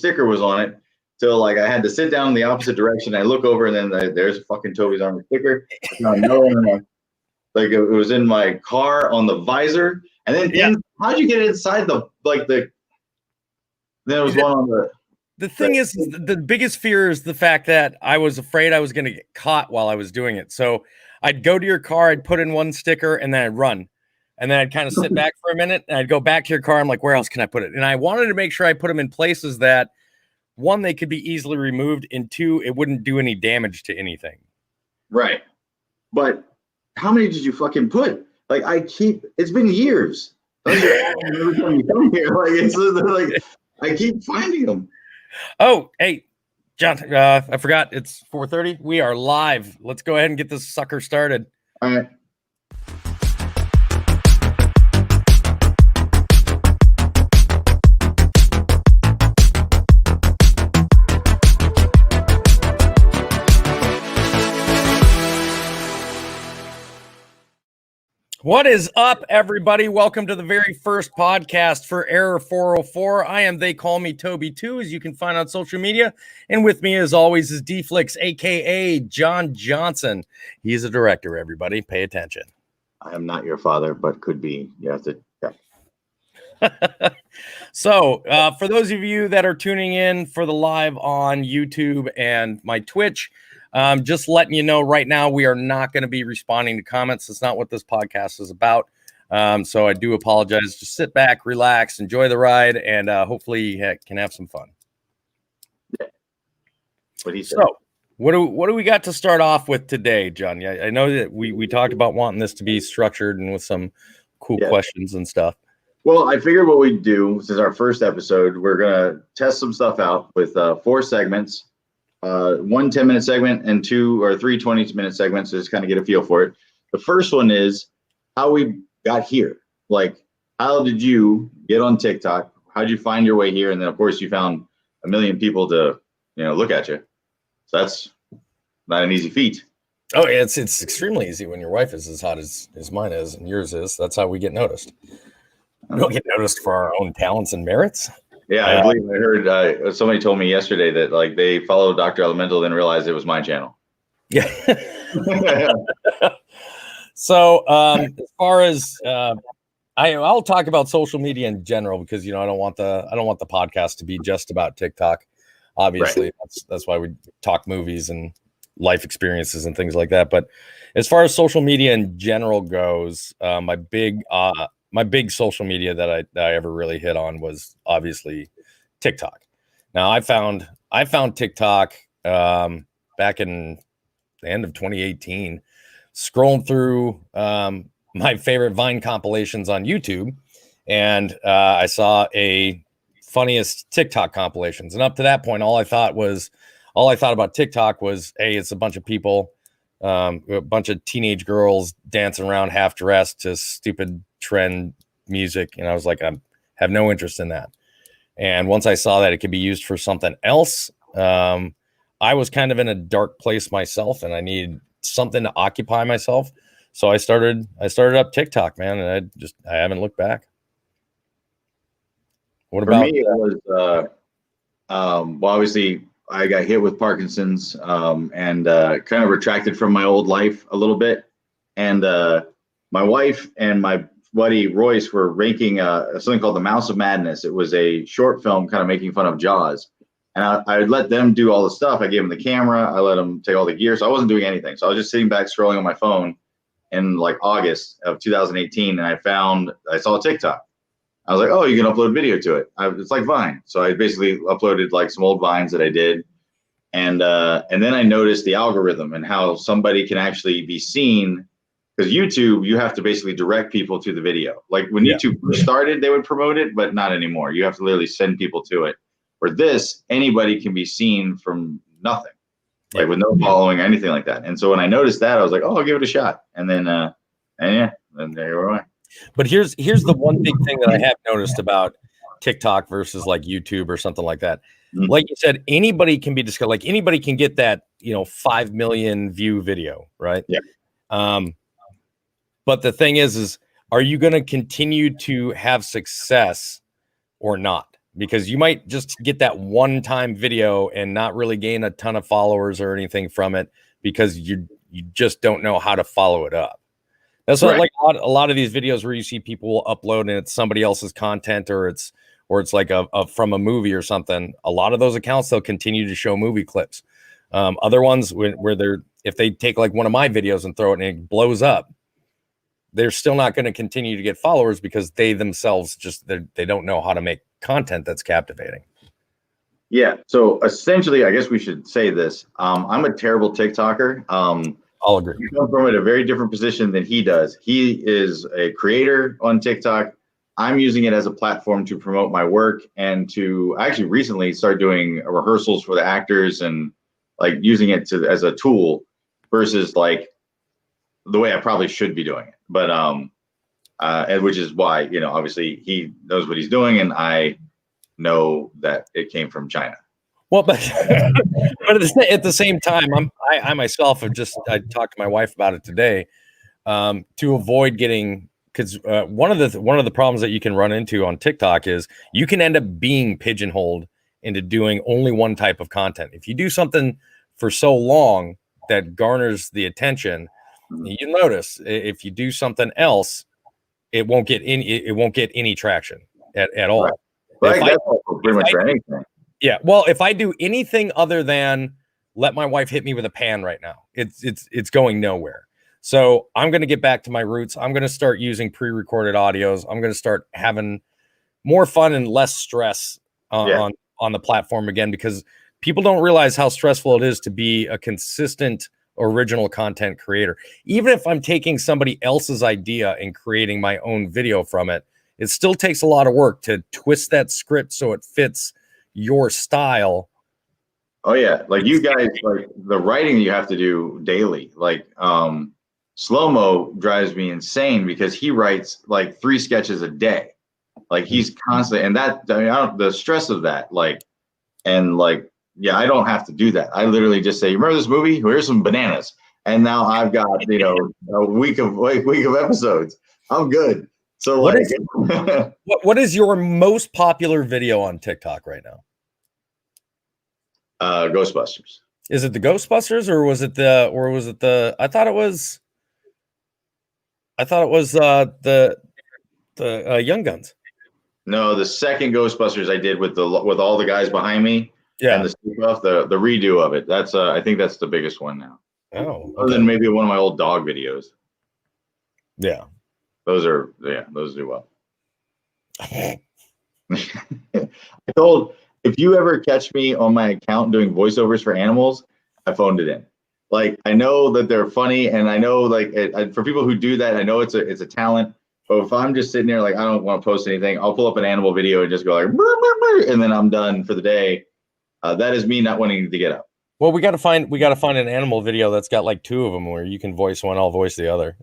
sticker was on it. So like I had to sit down in the opposite direction. I look over and then there's fucking Toby's Army sticker. Like it was in my car on the visor. And then how'd you get it inside then it was one on the thing is the biggest fear is the fact that I was afraid I was going to get caught while I was doing it. So I'd go to your car, I'd put in one sticker and then I'd run. And then I'd kind of sit back for a minute and I'd go back to your car. I'm like, where else can I put it? And I wanted to make sure I put them in places that, one, they could be easily removed, and two, it wouldn't do any damage to anything. Right. But how many did you fucking put? Like it's been years. Every time you come here, I keep finding them. Oh, hey, John, I forgot it's 4:30. We are live. Let's go ahead and get this sucker started. All right. What is up, everybody? Welcome to the very first podcast for Error 404. I am They Call Me Toby 2, as you can find on social media. And with me, as always, is D-Flix, a.k.a. John Johnson. He's a director, everybody. Pay attention. I am not your father, but could be. You have to check. So, for those of you that are tuning in for the live on YouTube and my Twitch, just letting you know right now, we are not going to be responding to comments. That's not what this podcast is about. So I do apologize. Just sit back, relax, enjoy the ride, and hopefully you can have some fun. Yeah. What he said. So what do we got to start off with today, John? Yeah, I know that we talked about wanting this to be structured and with some cool questions and stuff. Well, I figured what we'd do, since our first episode, we're going to test some stuff out with 4 segments. 1 10-minute segment and 2 or 3 20-minute segments to just kind of get a feel for it. The first one is how we got here. Like, how did you get on TikTok? How did you find your way here? And then, of course, you found a million people to, look at you. So that's not an easy feat. Oh, it's extremely easy when your wife is as hot as mine is and yours is. That's how we get noticed. We don't get noticed for our own talents and merits. Yeah, I believe I heard somebody told me yesterday that like they followed Dr. Elemental, then realized it was my channel. Yeah. So as far as I'll talk about social media in general because I don't want the podcast to be just about TikTok. Obviously, right. That's why we talk movies and life experiences and things like that. But as far as social media in general goes, my big social media that I ever really hit on was obviously TikTok. Now I found TikTok back in the end of 2018, scrolling through my favorite Vine compilations on YouTube, and I saw a funniest TikTok compilations. And up to that point, all I thought about TikTok was, hey, it's a bunch of people, a bunch of teenage girls dancing around half dressed to stupid trend music, and I was like, I have no interest in that. And once I saw that it could be used for something else, I was kind of in a dark place myself, and I needed something to occupy myself. So I started up TikTok, man, and I haven't looked back. What about me? It was well, obviously I got hit with Parkinson's and kind of retracted from my old life a little bit, and my wife and my buddy Royce were ranking something called The Mouse of Madness. It was a short film kind of making fun of Jaws. And I let them do all the stuff. I gave them the camera. I let them take all the gear. So I wasn't doing anything. So I was just sitting back scrolling on my phone in like August of 2018. And I saw TikTok. I was like, oh, you can upload video to it. It's like Vine. So I basically uploaded like some old Vines that I did. And then I noticed the algorithm and how somebody can actually be seen. Because YouTube, you have to basically direct people to the video. Like when YouTube first started, they would promote it, but not anymore. You have to literally send people to it. For this, anybody can be seen from nothing, like with no following or anything like that. And so when I noticed that, I was like, oh, I'll give it a shot. And then, then there we are. But here's the one big thing that I have noticed about TikTok versus like YouTube or something like that. Mm-hmm. Like you said, anybody can be discovered. Like anybody can get that, 5 million view video, right? Yeah. But the thing is are you going to continue to have success or not? because you might just get that one-time video and not really gain a ton of followers or anything from it because you just don't know how to follow it up. That's what, like a lot of these videos where you see people upload and it's somebody else's content or it's like a from a movie or something. A lot of those accounts, they'll continue to show movie clips. Other ones where if they take like one of my videos and throw it and it blows up, they're still not going to continue to get followers because they themselves they don't know how to make content that's captivating. Yeah. So essentially, I guess we should say this. I'm a terrible TikToker. I'll agree. You come from a very different position than he does. He is a creator on TikTok. I'm using it as a platform to promote my work and to actually recently start doing rehearsals for the actors and like using it as a tool versus like the way I probably should be doing it. But and which is why, obviously he knows what he's doing and I know that it came from China. Well, but at the same time, I myself have I talked to my wife about it today, to avoid getting, because one of the problems that you can run into on TikTok is you can end up being pigeonholed into doing only one type of content. If you do something for so long that garners the attention, you notice if you do something else, it won't get any traction at all. Right. That's pretty much for anything. Yeah. Well, if I do anything other than let my wife hit me with a pan right now, it's going nowhere. So I'm going to get back to my roots. I'm going to start using pre-recorded audios. I'm going to start having more fun and less stress on the platform again, because people don't realize how stressful it is to be a consistent original content creator. Even if I'm taking somebody else's idea and creating my own video from it, it still takes a lot of work to twist that script so it fits your style. Oh yeah, like you guys, like the writing you have to do daily. Like Slow-Mo drives me insane because he writes like 3 sketches a day. Like he's constantly, and that, I mean, the stress of that, like, and like, yeah, I don't have to do that. I literally just say, remember this movie? Here's some bananas, and now I've got a week of episodes. I'm good. So what is your most popular video on TikTok right now? Ghostbusters. Is it the Ghostbusters or was it the I thought it was the Young Guns. No, the second Ghostbusters I did with all the guys behind me. Yeah. And the redo of it. That's I think that's the biggest one now. Oh. Okay. Other than maybe one of my old dog videos. Yeah. Those do well. I told, if you ever catch me on my account doing voiceovers for animals, I phoned it in. Like, I know that they're funny, and I know like for people who do that, I know it's a talent. But if I'm just sitting there like I don't want to post anything, I'll pull up an animal video and just go like, burr, burr, burr, and then I'm done for the day. That is me not wanting to get up. Well, we got to find an animal video that's got like 2 of them where you can voice one, I'll voice the other.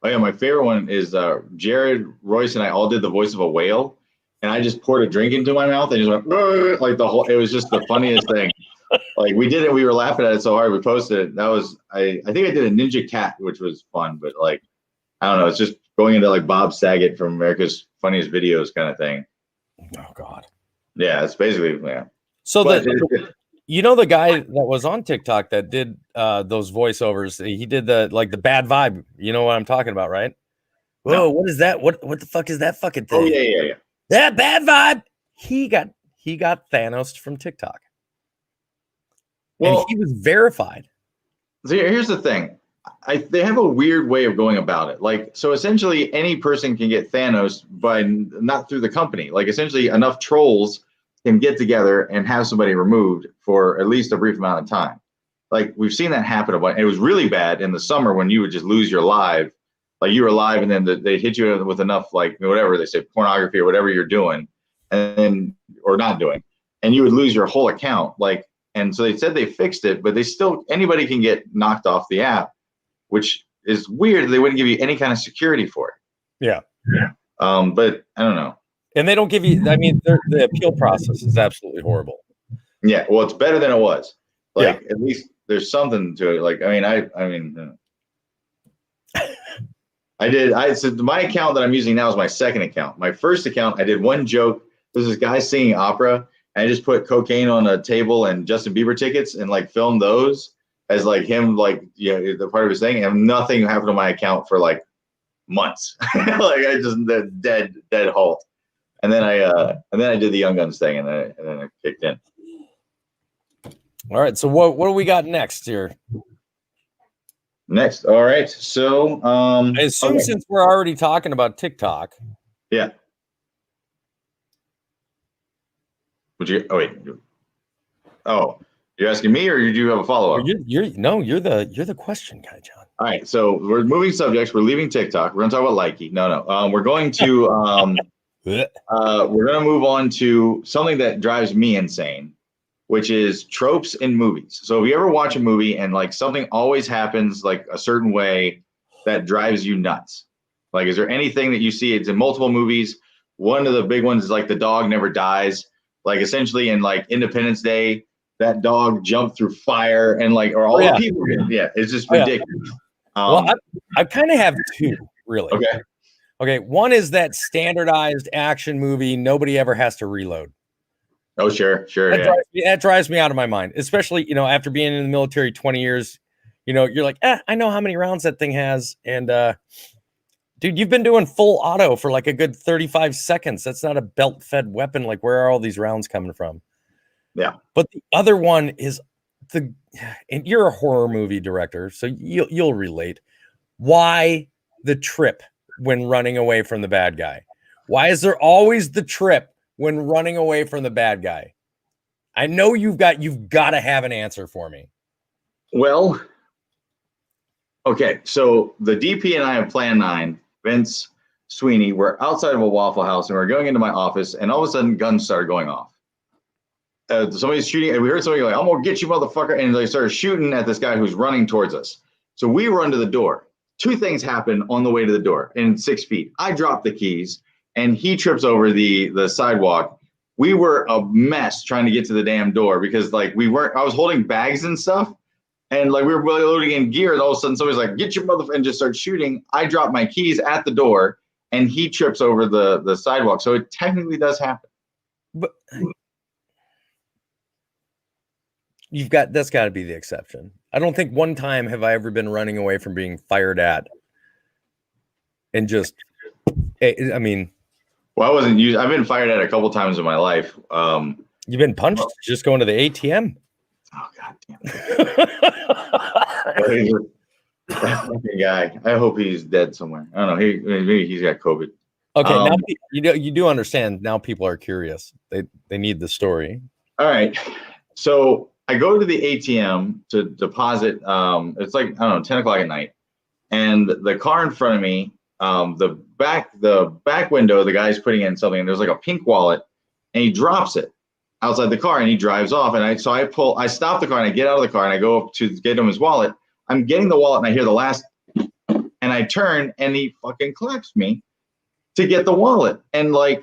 Oh yeah, my favorite one is Jared, Royce, and I all did the voice of a whale, and I just poured a drink into my mouth and just went like the whole. It was just the funniest thing. Like we did it, we were laughing at it so hard. We posted it. That was I think I did a ninja cat, which was fun, but like I don't know, it's just going into like Bob Saget from America's Funniest Videos kind of thing. Oh God. Yeah, it's basically yeah. So the guy that was on TikTok that did those voiceovers, he did the bad vibe. You know what I'm talking about, right? Whoa, no. What is that? What the fuck is that fucking thing? Oh yeah. That bad vibe. He got Thanos from TikTok. Well, and he was verified. So here's the thing. They have a weird way of going about it. Like, so essentially any person can get Thanos by not through the company. Like essentially enough trolls can get together and have somebody removed for at least a brief amount of time. Like we've seen that happen a bunch. It was really bad in the summer when you would just lose your live. Like you were live and then they'd hit you with enough, like whatever they say, pornography or whatever you're doing or not doing. And you would lose your whole account. Like, and so they said they fixed it, but anybody can get knocked off the app, which is weird. They wouldn't give you any kind of security for it. Yeah. But I don't know. And they don't give you, I mean, the appeal process is absolutely horrible. Yeah. Well, it's better than it was. Like, at least there's something to it. Like, so my account that I'm using now is my second account. My first account, I did one joke there's this guy singing opera, and I just put cocaine on a table and Justin Bieber tickets and like filmed those as like him, like, the part of his thing, and nothing happened on my account for like months. Like I just dead halt. And then I did the Young Guns thing, and then I kicked in. All right. So what do we got next here? Next, all right. So I assume since we're already talking about TikTok. Yeah. Would you? Oh wait. Oh, you're asking me, or do you have a follow up? You're the question guy, John. All right. So we're moving subjects. We're leaving TikTok. We're gonna talk about Likey. No. We're going to we're gonna move on to something that drives me insane, which is tropes in movies. So if you ever watch a movie and like something always happens like a certain way that drives you nuts, like is there anything that you see? It's in multiple movies. One of the big ones is like the dog never dies. Like essentially in like Independence Day, that dog jumped through fire and like, or all the people. Yeah, it's just ridiculous. Well, I kind of have two, really. Okay. One is that standardized action movie. Nobody ever has to reload. Oh, sure. That drives me out of my mind, especially, after being in the military 20 years, you're like, I know how many rounds that thing has. And, dude, you've been doing full auto for like a good 35 seconds. That's not a belt fed weapon. Like, where are all these rounds coming from? Yeah. But the other one is and you're a horror movie director, so you'll relate. Why the trip when running away from the bad guy? Why is there always the trip when running away from the bad guy? I know you've got to have an answer for me. Well, okay. So the DP and I have Plan 9, Vince Sweeney, we're outside of a Waffle House and we're going into my office, and all of a sudden guns started going off. Somebody's shooting, and we heard somebody like, "I'm gonna get you, motherfucker!" And they started shooting at this guy who's running towards us. So we run to the door. Two things happen on the way to the door in 6 feet. I drop the keys, and he trips over the sidewalk. We were a mess trying to get to the damn door because like I was holding bags and stuff, and like we were loading in gear, and all of a sudden somebody's like, "Get your motherfucker!" and just starts shooting. I drop my keys at the door, and he trips over the sidewalk. So it technically does happen. But that's got to be the exception. I don't think one time have I ever been running away from being fired at and just, I mean. Well, I've been fired at a couple times in my life. You've been punched just going to the ATM. Oh, God damn it. That fucking guy. I hope he's dead somewhere. I don't know. Maybe he's got COVID. Okay. Now you do understand. Now people are curious. They need the story. All right. So I go to the ATM to deposit. It's like, I don't know, 10 o'clock at night. And the car in front of me, the back window, the guy's putting in something, and there's like a pink wallet, and he drops it outside the car and he drives off. And I stop the car and I get out of the car and I go up to get him his wallet. I'm getting the wallet and I hear the last, and I turn and he fucking claps me to get the wallet. And like,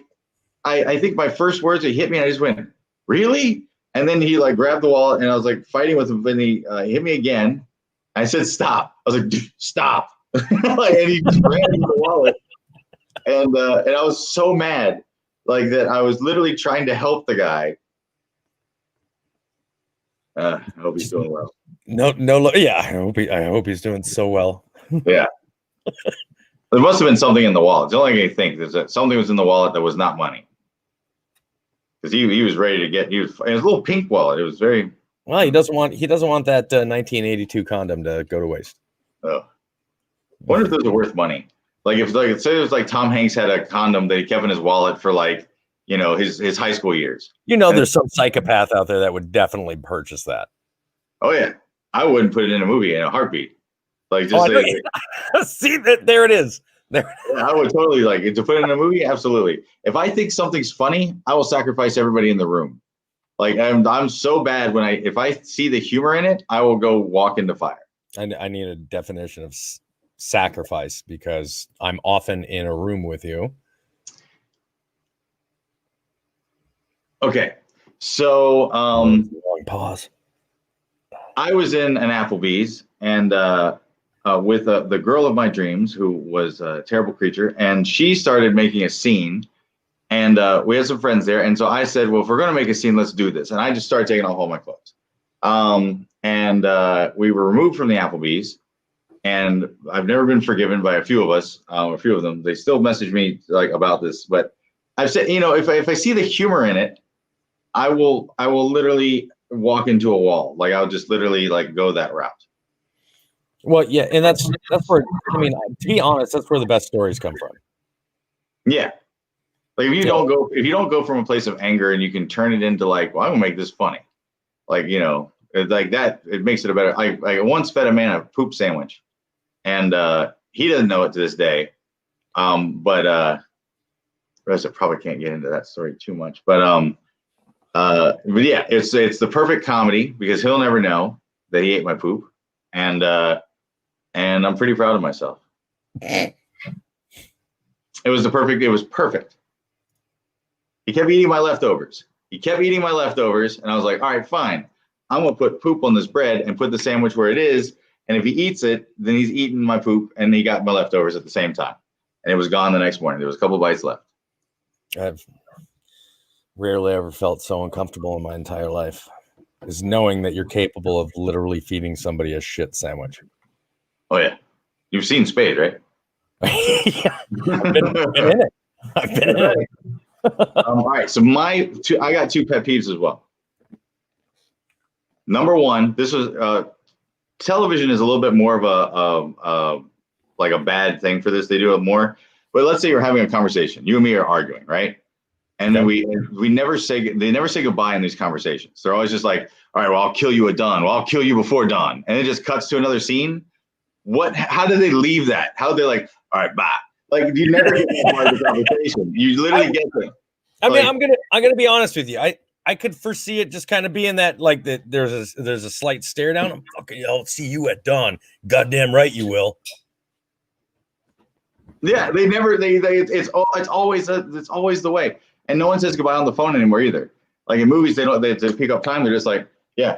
I think my first words, he hit me and I just went, "Really?" And then he like grabbed the wallet and I was like fighting with him, and he hit me again. I said, "Stop." I was like, "Stop." Like, and he just ran into the wallet. And I was so mad, like that I was literally trying to help the guy. I hope he's doing well. No, yeah, I hope he's doing so well. Yeah. There must have been something in the wallet. The only thing I think is that something was in the wallet that was not money. Because he was ready to get, it was a little pink wallet. It was very. Well, he doesn't want that 1982 condom to go to waste. Oh. I wonder if those are worth money. Like if say it was like Tom Hanks had a condom that he kept in his wallet for like, his high school years. There's some psychopath out there that would definitely purchase that. Oh yeah. I wouldn't put it in a movie in a heartbeat. Like just see that there it is. There. Yeah, I would totally like to put it in a movie. Absolutely. If I think something's funny, I will sacrifice everybody in the room. Like I'm so bad if I see the humor in it, I will go walk into fire. I need a definition of sacrifice because I'm often in a room with you. Okay. So long pause. I was in an Applebee's and with the girl of my dreams, who was a terrible creature, and she started making a scene, And we had some friends there. And so I said, well, if we're going to make a scene, let's do this. And I just started taking off all my clothes. And we were removed from the Applebee's. And I've never been forgiven by a few of us, a few of them. They still message me like about this. But I've said, if I see the humor in it, I will literally walk into a wall. Like I'll just literally like go that route. Well, yeah, and that's where, I mean, to be honest, that's where the best stories come from. Yeah. Like if you don't go from a place of anger and you can turn it into like, well, I'm gonna make this funny. Like, like that, it makes it a better. I once fed a man a poop sandwich, and he doesn't know it to this day. But I probably can't get into that story too much. But yeah, it's the perfect comedy because he'll never know that he ate my poop, and I'm pretty proud of myself. It was perfect. He kept eating my leftovers. And I was like, all right, fine. I'm gonna put poop on this bread and put the sandwich where it is. And if he eats it, then he's eating my poop and he got my leftovers at the same time. And it was gone the next morning. There was a couple bites left. I've rarely ever felt so uncomfortable in my entire life, is knowing that you're capable of literally feeding somebody a shit sandwich. Oh yeah, you've seen Spade, right? Yeah, I've been in it. All right, so I got two pet peeves as well. Number one, this was television is a little bit more of like a bad thing for this. They do it more. But let's say you're having a conversation. You and me are arguing, right? And then they never say goodbye in these conversations. They're always just like, all right, well, I'll kill you at dawn. Well, I'll kill you before dawn. And it just cuts to another scene. How do they leave that? How are they like, all right, bye? Like you never get that part of the conversation. You literally get there. I mean, I'm gonna be honest with you. I could foresee it just kind of being that like that. There's a slight stare down. I'll see you at dawn. Goddamn right you will. Yeah, they never. It's always the way. And no one says goodbye on the phone anymore either. Like in movies, they to pick up time. They're just like, yeah,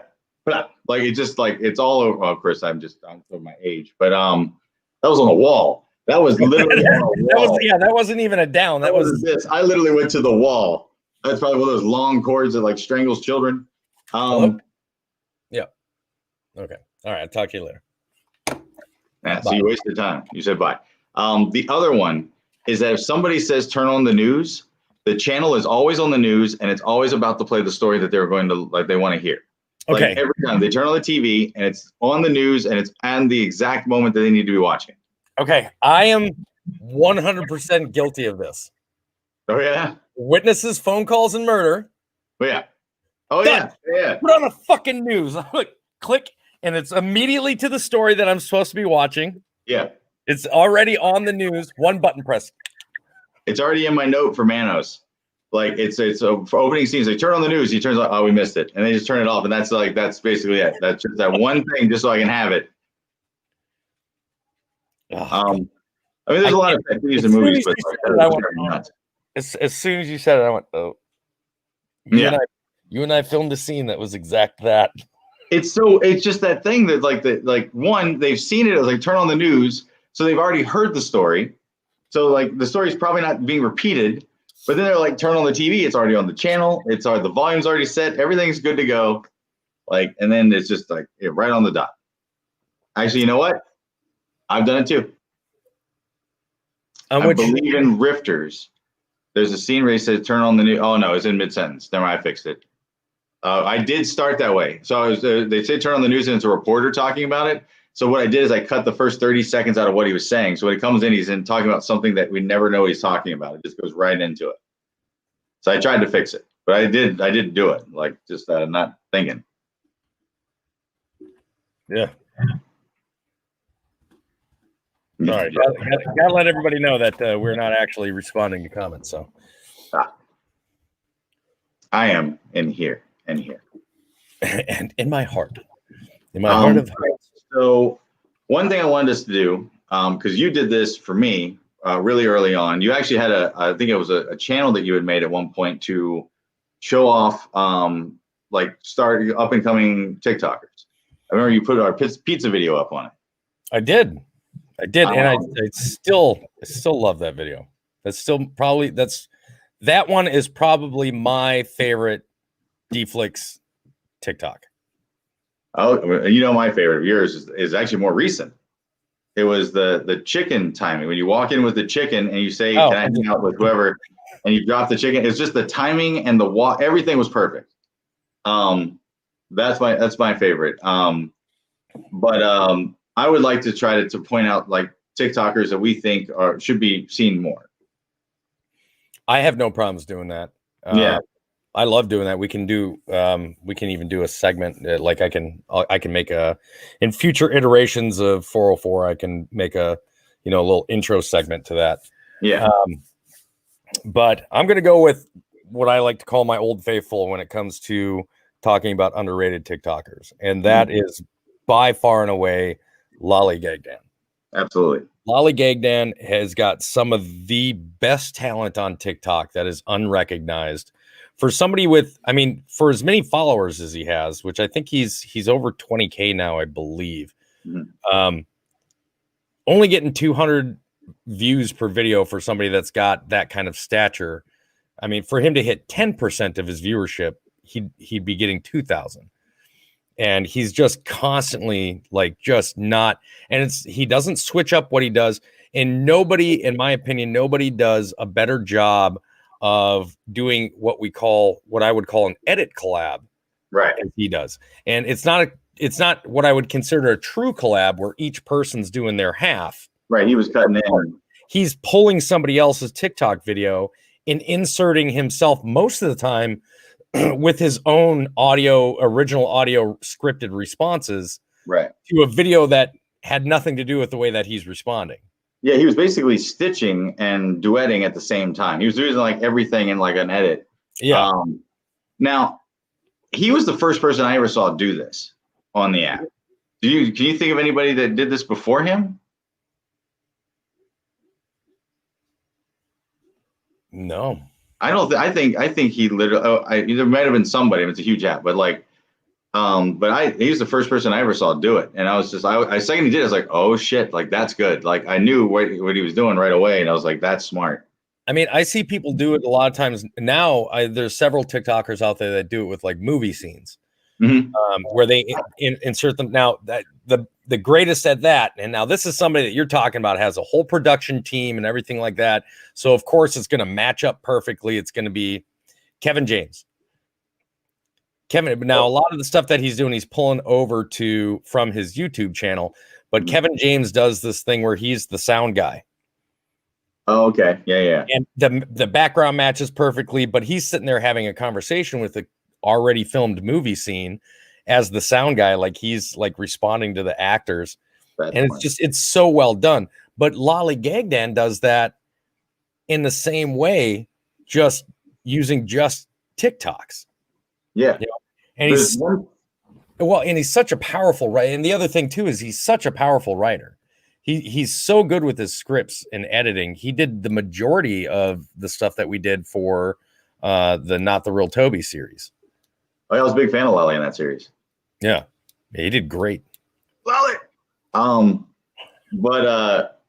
like it's just like it's all over. Well, of course, I'm showing my age, but that was on the wall. That was literally on a wall. That wasn't even a down. That was this. I literally went to the wall. That's probably one of those long cords that like strangles children. Yeah. Okay. All right. I'll talk to you later. Yeah, so you wasted time. You said bye. The other one is that if somebody says turn on the news, the channel is always on the news and it's always about to play the story that they're going to they want to hear. Okay. Like every time they turn on the TV and it's on the news and it's at the exact moment that they need to be watching. Okay. I am 100% guilty of this. Oh yeah. Witnesses, phone calls, and murder. Oh yeah. Oh Done. yeah. Put on the fucking news. I'm like, click, and it's immediately to the story that I'm supposed to be watching. Yeah. It's already on the news. One button press. It's already in my note for Manos. Like it's for opening scenes. They turn on the news. He turns on. Oh, we missed it, and they just turn it off. And that's basically it. That's just that one thing, just so I can have it. I mean, there's a lot of pet peeves in movies, but as soon as you said it, I went, oh. You and I filmed a scene that was exact that. It's just that thing that one, they've seen it as like turn on the news, so they've already heard the story. So like the story's probably not being repeated, but then they're like turn on the TV, it's already on the channel, the volume's already set, everything's good to go. Like, and then it's just like right on the dot. Actually, you know what? I've done it too. I believe in Rifters. There's a scene where he says turn on the news. Oh no, it's in mid-sentence. Never mind, I fixed it. I did start that way. So they say turn on the news and it's a reporter talking about it. So what I did is I cut the first 30 seconds out of what he was saying. So when he comes in, he's talking about something that we never know he's talking about. It just goes right into it. So I tried to fix it, but I did do it. Like just not thinking. Yeah. All right. Gotta let everybody know that we're not actually responding to comments. So I am in here and here. And in my heart. In my heart of hearts. So one thing I wanted us to do, because you did this for me really early on. You actually had I think it was a channel that you had made at one point to show off start up and coming TikTokers. I remember you put our pizza video up on it. I did, and I still love that video. That's still probably that's That one is probably my favorite Deflix TikTok. Oh, you know, my favorite of yours is actually more recent. It was the chicken timing. When you walk in with the chicken and you say, "Can I hang out with whoever?" and you drop the chicken. It's just the timing and everything was perfect. That's my favorite. But I would like to try to point out like TikTokers that we think should be seen more. I have no problems doing that. Yeah. I love doing that. We can even do a segment like I can make in future iterations of 404. I can make a little intro segment to that. Yeah. But I'm going to go with what I like to call my old faithful when it comes to talking about underrated TikTokers. And that is by far and away Lollygagdan. Absolutely. Lollygagdan has got some of the best talent on TikTok that is unrecognized. For somebody for as many followers as he has, which I think he's over 20K now, I believe. Mm-hmm. Only getting 200 views per video for somebody that's got that kind of stature. I mean, for him to hit 10% of his viewership, he'd be getting 2,000. And he's just constantly he doesn't switch up what he does. And nobody, in my opinion, does a better job of doing what I would call an edit collab, right? As he does. And it's not what I would consider a true collab where each person's doing their half. Right. He was cutting in. He's pulling somebody else's TikTok video and inserting himself most of the time with his own original audio scripted responses, right, to a video that had nothing to do with the way that he's responding. Yeah, he was basically stitching and duetting at the same time. He was doing like everything in like an edit. Yeah. Now, he was the first person I ever saw do this on the app. Can you think of anybody that did this before him? No. I don't. I think he literally. There might have been somebody. It's a huge app, but like, he's the first person I ever saw do it, and I was just, I second he did, I was like, oh shit, like that's good. Like I knew what he was doing right away, and I was like, that's smart. I mean, I see people do it a lot of times now. There's several TikTokers out there that do it with like movie scenes, where they insert them. Now that the greatest at that, and now this is somebody that you're talking about has a whole production team and everything like that. So of course it's going to match up perfectly. It's going to be Kevin James. Now a lot of the stuff that he's doing, he's pulling over from his YouTube channel, but Kevin James does this thing where he's the sound guy. Oh, okay. Yeah. And the background matches perfectly, but he's sitting there having a conversation with the already filmed movie scene as the sound guy, like he's like responding to the actors. And it's so well done. But Lollygagdan does that in the same way, just using just TikToks. Yeah. And he's such a powerful writer. And the other thing too is he's such a powerful writer. He's so good with his scripts and editing. He did the majority of the stuff that we did for the Not the Real Toby series. Oh, I was a big fan of Lolly in that series. Yeah, he did great. Lolly. But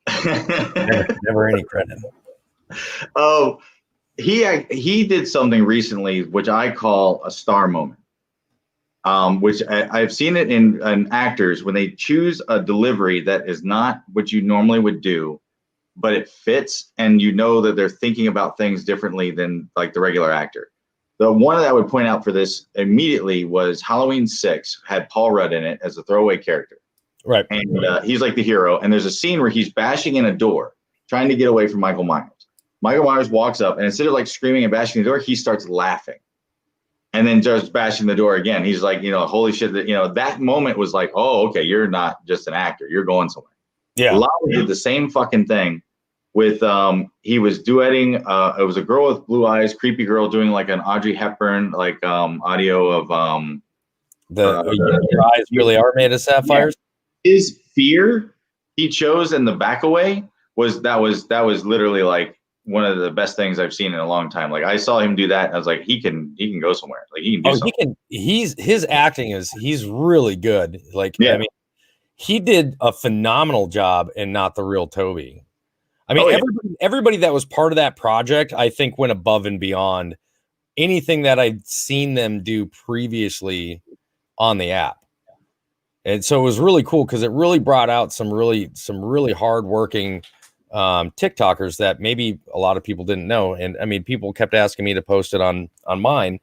never any credit. Oh, he did something recently which I call a star moment. Which I've seen it in actors when they choose a delivery that is not what you normally would do, but it fits, and you know that they're thinking about things differently than like the regular actor. The one that I would point out for this immediately was Halloween 6 had Paul Rudd in it as a throwaway character. Right. And he's like the hero. And there's a scene where he's bashing in a door, trying to get away from Michael Myers. Michael Myers walks up, and instead of like screaming and bashing the door, he starts laughing. And then just bashing the door again. He's like, holy shit, that moment was like, oh, okay, you're not just an actor. You're going somewhere. Yeah. Lolly did the same fucking thing with, he was duetting, it was a girl with blue eyes, creepy girl doing like an Audrey Hepburn, like audio of. Your eyes really are made of sapphires? Yeah. His fear he chose in the back away was literally like one of the best things I've seen in a long time. Like I saw him do that, and I was like, he can go somewhere. Like he can do something. His acting he's really good. Like, yeah. I mean, he did a phenomenal job in Not the Real Toby. I mean, everybody that was part of that project, I think, went above and beyond anything that I'd seen them do previously on the app. And so it was really cool because it really brought out some really hardworking TikTokers that maybe a lot of people didn't know. And I mean, people kept asking me to post it on mine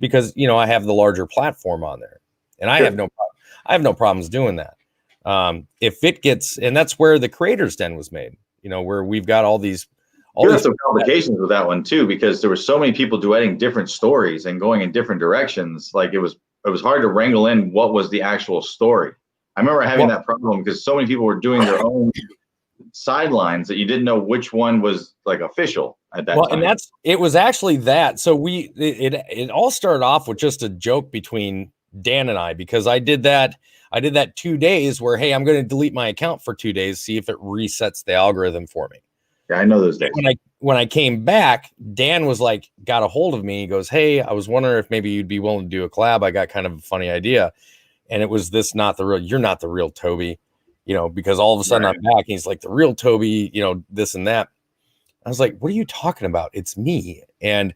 because, you know, I have the larger platform on there, and I have no problems doing that. If it gets, and that's where the Creators Den was made, you know, where we've got all these. You have some complications with that one too, because there were so many people duetting different stories and going in different directions. Like it was hard to wrangle in what was the actual story. I remember having that problem because so many people were doing their own sidelines that you didn't know which one was like official at that time. And it was actually that. So it all started off with just a joke between Dan and I, because I did that 2 days where, hey, I'm going to delete my account for 2 days, see if it resets the algorithm for me. Yeah, I know those days. When I came back, Dan was like, got a hold of me. He goes, hey, I was wondering if maybe you'd be willing to do a collab. I got kind of a funny idea. And it was you're not the real Toby, you know, because all of a sudden I'm back and he's like, the real Toby, you know, this and that. I was like, what are you talking about? It's me. And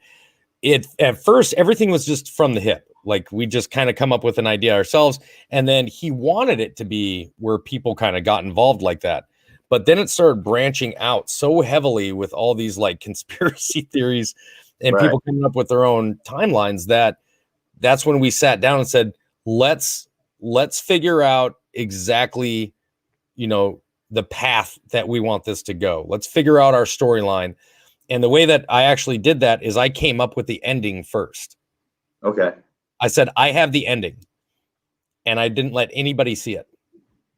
at first, everything was just from the hip. Like we just kind of come up with an idea ourselves. And then he wanted it to be where people kind of got involved like that. But then it started branching out so heavily with all these like conspiracy theories and people coming up with their own timelines that's when we sat down and said, let's figure out exactly, you know, the path that we want this to go. Let's figure out our storyline. And the way that I actually did that is I came up with the ending first. Okay. I said, I have the ending, and I didn't let anybody see it.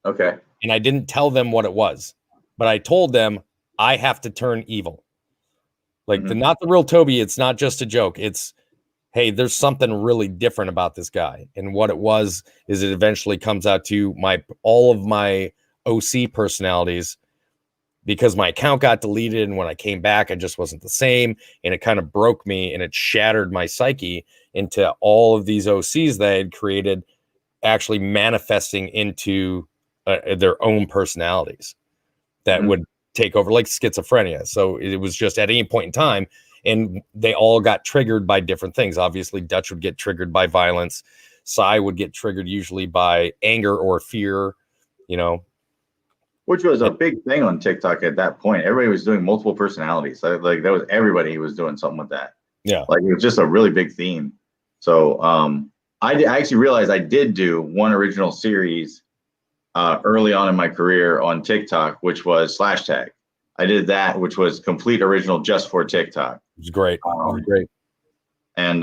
Okay. And I didn't tell them what it was. But I told them I have to turn evil. Like not the real Toby. It's not just a joke. It's, hey, there's something really different about this guy. And what it was is it eventually comes out to all of my OC personalities, because my account got deleted. And when I came back, I just wasn't the same. And it kind of broke me, and it shattered my psyche into all of these OCs that I had created actually manifesting into their own personalities that would take over, like schizophrenia. So it was just at any point in time, and they all got triggered by different things. Obviously, Dutch would get triggered by violence. Cy would get triggered usually by anger or fear, you know. Which was a big thing on TikTok at that point. Everybody was doing multiple personalities. Like that was everybody was doing something with that. Yeah. Like it was just a really big theme. So I actually realized I did do one original series early on in my career on TikTok, which was /tag. I did that, which was complete original just for TikTok. It was great. It was great. And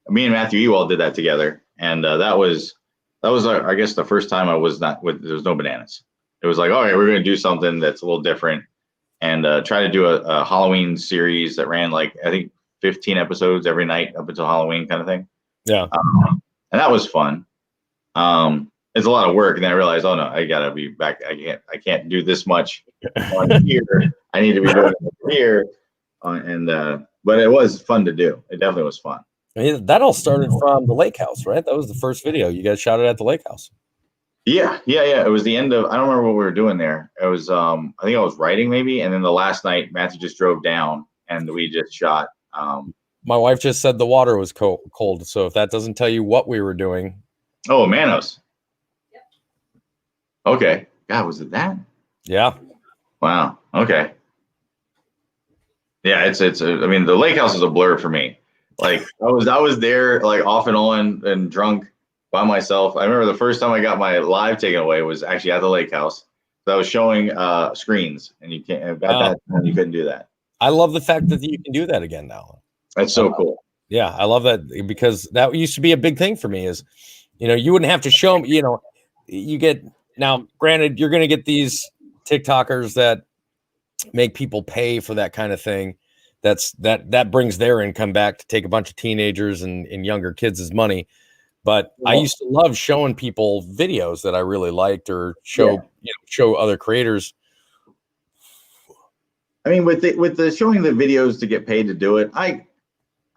me and Matthew Ewald did that together. And that was I guess the first time there was no bananas. It was like, all right, we're going to do something that's a little different, and try to do a Halloween series that ran like, I think 15 episodes every night up until Halloween kind of thing. Yeah. And that was fun. It's a lot of work. And then I realized, oh no, I gotta be back. I can't do this much on here. I need to be doing it here. But it was fun to do. It definitely was fun. I mean, that all started from the lake house, right? That was the first video you guys shot it at the lake house. Yeah. It was the end of, I don't remember what we were doing there. It was, I think I was writing maybe. And then the last night, Matthew just drove down and we just shot. My wife just said the water was cold. So if that doesn't tell you what we were doing. Oh, Manos. Yep. Okay. God, was it that? Yeah. Wow. Okay. Yeah, I mean, the lake house is a blur for me. Like I was there like off and on and drunk by myself. I remember the first time I got my live taken away was actually at the lake house. So I was showing screens, and you can't at that time you couldn't do that. I love the fact that you can do that again now. That's so cool. Yeah, I love that, because that used to be a big thing for me is, you know, you wouldn't have to show them, you know, you get, now granted, you're going to get these TikTokers that make people pay for that kind of thing. That brings their income back to take a bunch of teenagers and younger kids' money. But I used to love showing people videos that I really liked, or show other creators. I mean, with the showing the videos to get paid to do it, I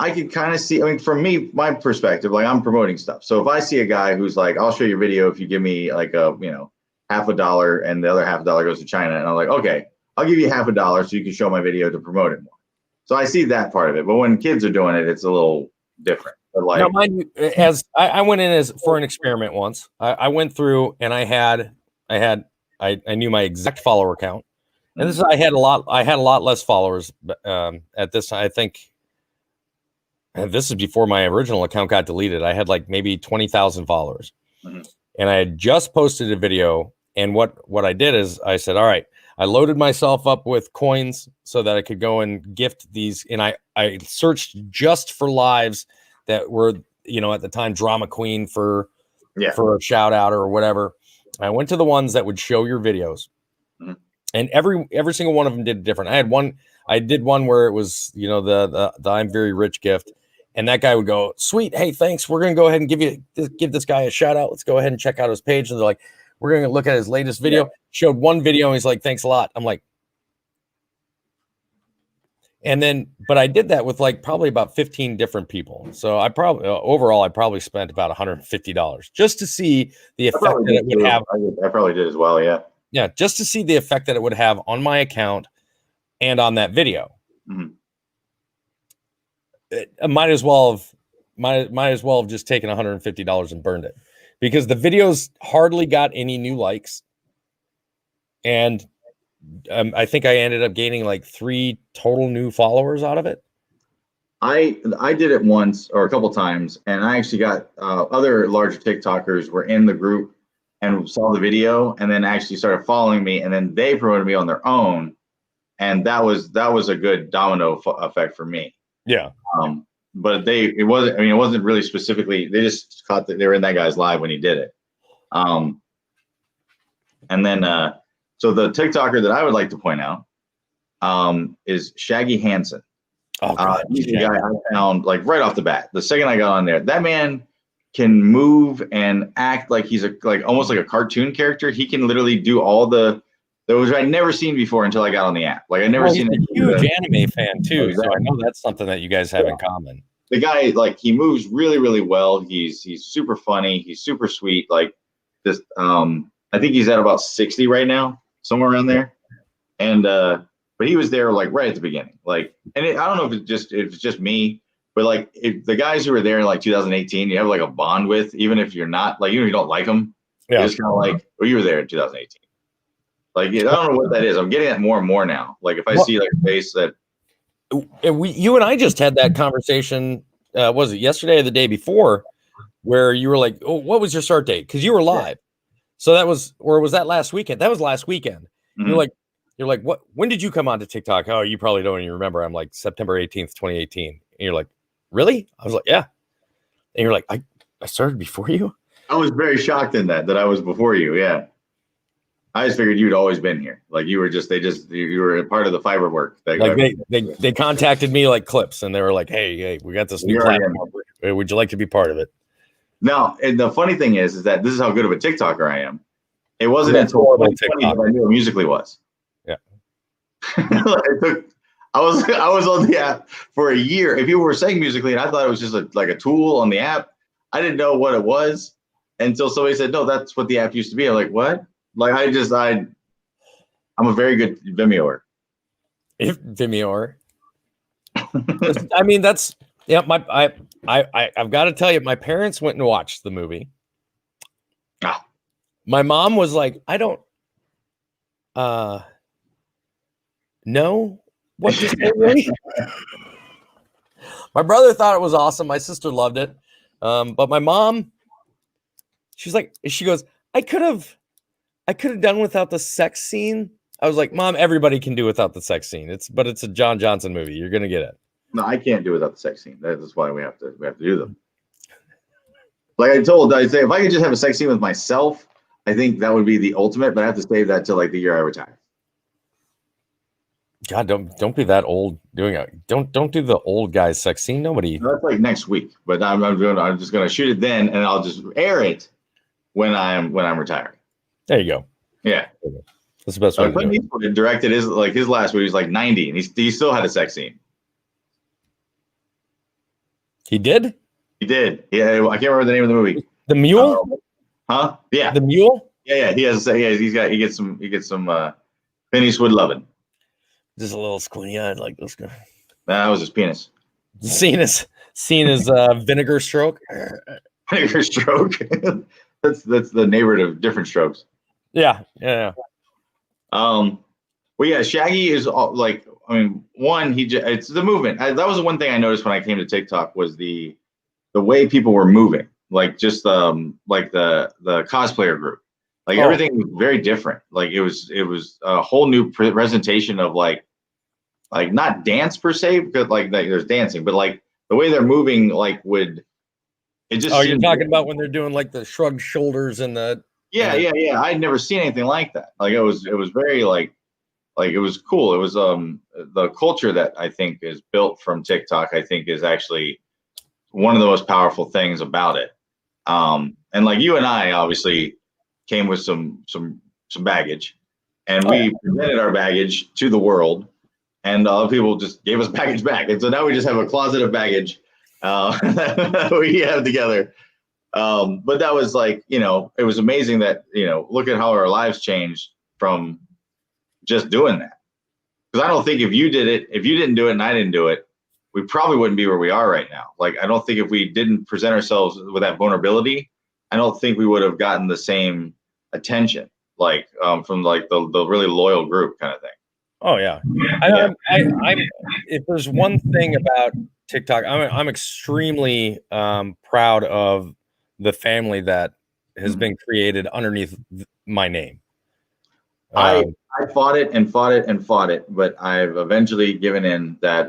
could kind of see. I mean, from me, my perspective, like I'm promoting stuff. So if I see a guy who's like, I'll show your video if you give me like $50, and the other $50 goes to China, and I'm like, okay, I'll give you $50 so you can show my video to promote it more. So I see that part of it. But when kids are doing it, it's a little different. But like, now, mind you, as I went in as for an experiment once. I went through and I knew my exact follower count, and this is I had a lot less followers at this time. I think, and this is before my original account got deleted. I had like maybe 20,000 followers, and I had just posted a video. And what I did is I said, all right, I loaded myself up with coins so that I could go and gift these. And I searched just for lives that were, at the time, drama queen for a shout out or whatever. I went to the ones that would show your videos, and every single one of them did different. I did one where it was, the I'm very rich gift. And that guy would go, sweet. Hey, thanks. We're going to go ahead and give this guy a shout out. Let's go ahead and check out his page. And they're like, we're going to look at his latest video. Yeah. Showed one video. And he's like, thanks a lot. I'm like, and then, but I did that with like probably about 15 different people. So I probably spent about $150 just to see the effect that it would have. I probably did as well. Yeah. Yeah. Just to see the effect that it would have on my account and on that video. I might as well have just taken $150 and burned it, because the videos hardly got any new likes, and I think I ended up gaining like 3 total new followers out of it. I did it once or a couple times, and I actually got other larger TikTokers were in the group and saw the video, and then actually started following me, and then they promoted me on their own, and that was a good domino effect for me. Yeah. But it wasn't really specifically, they just caught that they were in that guy's live when he did it. And then, so the TikToker that I would like to point out is Shaggy Hansen. He's the guy I found like right off the bat. The second I got on there, that man can move and act like he's almost like a cartoon character. He can literally do all those I'd never seen before until I got on the app. Like I never seen. He's a huge anime fan too, so I know that's something that you guys have in common. The guy, like, he moves really, really well. He's super funny. He's super sweet. Like this, I think he's at about 60 right now, somewhere around there. And but he was there like right at the beginning. Like, and I don't know if it's just me, but like if the guys who were there in like 2018, you have like a bond with, even if you're not like, you don't like them. Yeah. It's kind of like, well, you were there in 2018. Like, I don't know what that is. I'm getting that more and more now. Like, if I see like a face that. You and I just had that conversation. Was it yesterday or the day before, where you were like, "Oh, what was your start date?" Because you were live. So that was, or was that last weekend? That was last weekend. You're like, what? When did you come on to TikTok? Oh, you probably don't even remember. I'm like September 18th, 2018. And you're like, really? I was like, yeah. And you're like, I started before you. I was very shocked in that I was before you. Yeah. I just figured you'd always been here. Like you were you were a part of the fiber work. They contacted me like clips, and they were like, hey, we got this new platform. Would you like to be part of it? Now, and the funny thing is that this is how good of a TikToker I am. It wasn't until 2020 that I knew what Musical.ly was. Yeah. I was on the app for a year. If you were saying Musical.ly, and I thought it was just like a tool on the app, I didn't know what it was until somebody said, no, that's what the app used to be. I'm like, what? Like I'm a very good Vimeoer. Vimeoer. I mean, that's I've got to tell you, my parents went and watched the movie. My mom was like, I don't know what to say, really. My brother thought it was awesome. My sister loved it. But my mom, she goes, I could have done without the sex scene. I was like, Mom, everybody can do without the sex scene. It's a John Johnson movie. You're gonna get it. No, I can't do without the sex scene. That's why we have to do them. Like I say, if I could just have a sex scene with myself, I think that would be the ultimate. But I have to save that till like the year I retire. God, don't be that old doing it. Don't do the old guy's sex scene. Nobody. No, that's like next week. But I'm just gonna shoot it then, and I'll just air it when I'm retiring. There you go. Yeah, that's the best way. Clint Eastwood directed his last movie. He was like 90, and he still had a sex scene. He did. He did. Yeah, I can't remember the name of the movie. The Mule. Huh? Yeah. The Mule. Yeah. He has. Yeah. He gets some. Clint Eastwood loving. Just a little squinty eyed like this guy. That was his penis. Seen as vinegar stroke. Vinegar stroke. that's the neighborhood of different strokes. Yeah. Well, yeah, Shaggy is like, I mean, it's the movement. That was the one thing I noticed when I came to TikTok was the way people were moving, like just like the cosplayer group, like everything was very different. Like it was a whole new presentation of like not dance per se, because like there's dancing, but like the way they're moving, like it just. Oh, you're talking about when they're doing like the shrugged shoulders and the. Yeah. I'd never seen anything like that. Like it was very like it was cool. It was the culture that I think is built from TikTok, I think is actually one of the most powerful things about it. And like you and I obviously came with some baggage, and we presented our baggage to the world, and other people just gave us baggage back. And so now we just have a closet of baggage that we have together. But that was like, it was amazing that, look at how our lives changed from just doing that. Because I don't think if you didn't do it and I didn't do it, we probably wouldn't be where we are right now. Like, I don't think if we didn't present ourselves with that vulnerability, I don't think we would have gotten the same attention, like from like the really loyal group kind of thing. Oh yeah. I'm if there's one thing about TikTok, I'm extremely proud of the family that has been created underneath my name. I fought it and fought it and fought it, but I've eventually given in that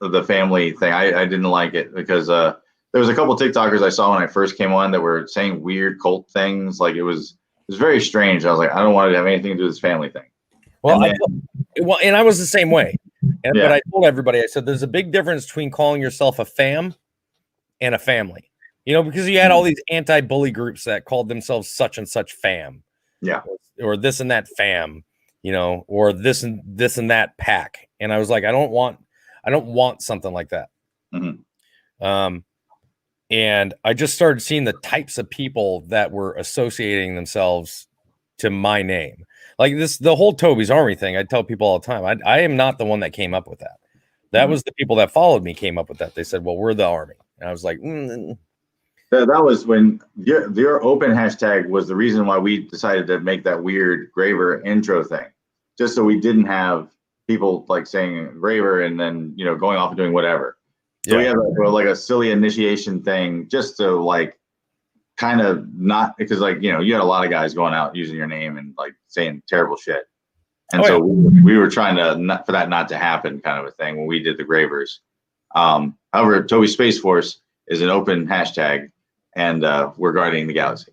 the family thing. I didn't like it because there was a couple TikTokers I saw when I first came on that were saying weird cult things. Like it was very strange. I was like, I don't want to have anything to do with this family thing. Well, and I was the same way. But I told everybody, I said, there's a big difference between calling yourself a fam and a family. Because you had all these anti-bully groups that called themselves such and such fam. Yeah. Or this and that fam, or this and that pack. And I was like, I don't want something like that. Mm-hmm. And I just started seeing the types of people that were associating themselves to my name. Like the whole Toby's Army thing, I tell people all the time, I am not the one that came up with that. That was the people that followed me came up with that. They said, well, we're the Army. And I was like, That was when your open hashtag was the reason why we decided to make that weird Graver intro thing, just so we didn't have people like saying Graver and then, going off and doing whatever. So we have like a silly initiation thing just to like kind of not, because like, you had a lot of guys going out using your name and like saying terrible shit. And we were trying to for that not to happen kind of a thing when we did the Gravers. However, Toby Space Force is an open hashtag and we're guarding the galaxy.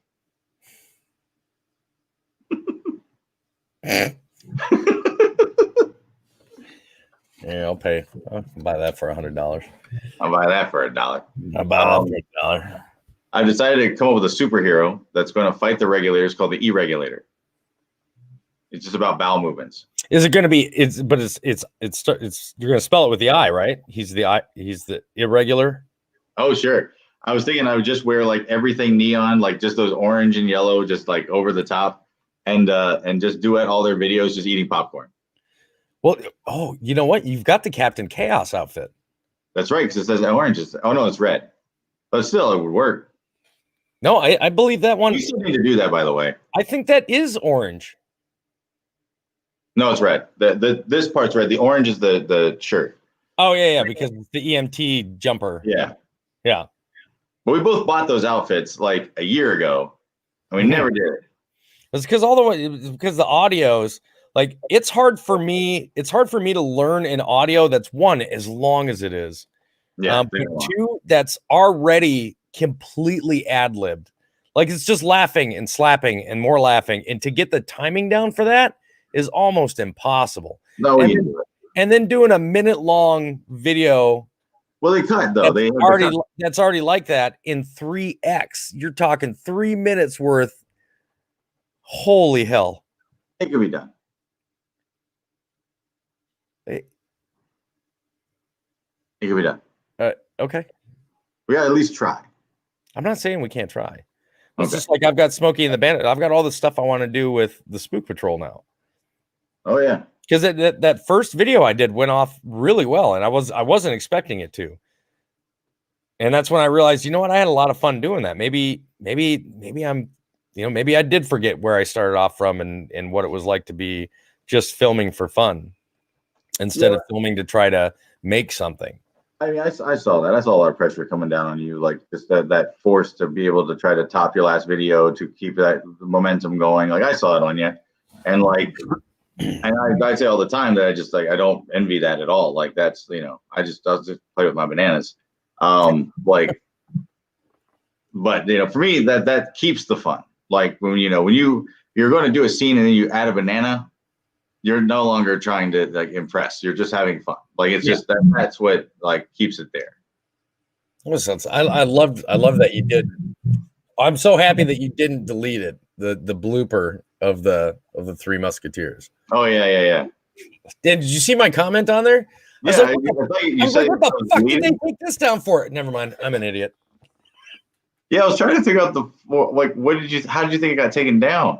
Yeah, I'll pay. I'll buy that for $100. I'll buy that for $1. I'll buy that for $1. I've decided to come up with a superhero that's going to fight the regulators called the E-Regulator. It's just about bowel movements. Is it going to be? It's you're going to spell it with the I, right? He's the irregular. Oh, sure. I was thinking I would just wear like everything neon, like just those orange and yellow, just like over the top, and just duet all their videos, just eating popcorn. Well, you know what? You've got the Captain Chaos outfit. That's right, because it says orange. No, it's red, but still, it would work. No, I believe that one. You still need to do that, by the way. I think that is orange. No, it's red. This part's red. The orange is the shirt. Oh yeah, because it's the EMT jumper. Yeah. But we both bought those outfits like a year ago, and we never did it. It's because because the audios, like it's hard for me to learn an audio that's one as long as it is. Yeah. But two, that's already completely ad-libbed. Like it's just laughing and slapping and more laughing. And to get the timing down for that is almost impossible. No, and then doing a minute-long video. Well, they cut though. That's already like that in 3x. You're talking 3 minutes worth. Holy hell! It could be done. It could be done. Okay. We gotta at least try. I'm not saying we can't try. It's just like I've got Smokey and the Bandit. I've got all the stuff I want to do with the Spook Patrol now. Oh yeah. because that first video I did went off really well, and I wasn't expecting it to. And that's when I realized, you know what, I had a lot of fun doing that. Maybe I'm, maybe I did forget where I started off from and what it was like to be just filming for fun instead of filming to try to make something. I mean, I saw that. I saw a lot of pressure coming down on you, like just that force to be able to try to top your last video to keep that momentum going. Like I saw it on you, and like, and I say all the time that I don't envy that at all. Like that's I just play with my bananas, like, but for me that keeps the fun. Like when you're going to do a scene and then you add a banana, you're no longer trying to like impress. You're just having fun. Like it's just that's what like keeps it there. I love that you did. I'm so happy that you didn't delete it. The blooper of the Three Musketeers. Oh yeah. Did you see my comment on there? Yeah, I was like, what the fuck did they take this down for? Never mind. I'm an idiot. Yeah, I was trying to figure out how did you think it got taken down?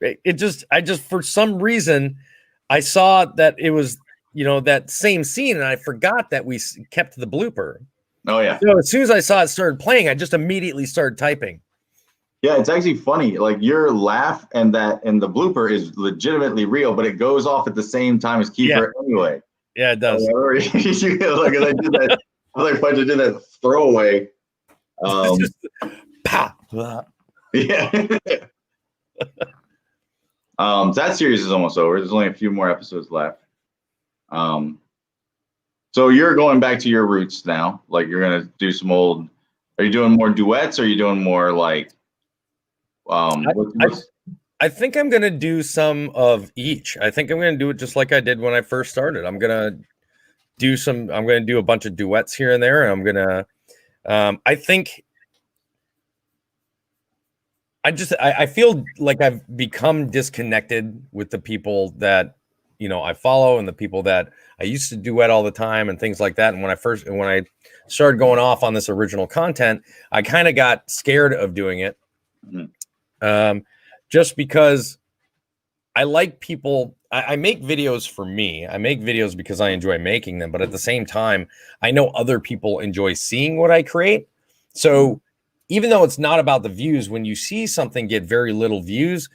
I just for some reason I saw that it was that same scene and I forgot that we kept the blooper. Oh yeah. So as soon as I saw it started playing, I just immediately started typing. Yeah, it's actually funny. Like your laugh and the blooper is legitimately real, but it goes off at the same time as Kiefer anyway. Yeah, it does. Like I did that. I was like, I did that throwaway. Yeah. That series is almost over. There's only a few more episodes left. So you're going back to your roots now. Like you're gonna do some old. Are you doing more duets? Or are you doing more like? I think I'm gonna do some of each. I think I'm gonna do it just like I did when I first started. I'm gonna do a bunch of duets here and there, and I'm gonna. I think. I feel like I've become disconnected with the people that I follow and the people that I used to duet all the time and things like that. And when I started going off on this original content, I kind of got scared of doing it, just because I like people. I make videos for me. I make videos because I enjoy making them, but at the same time, I know other people enjoy seeing what I create. So. Even though it's not about the views, when you see something get very little views,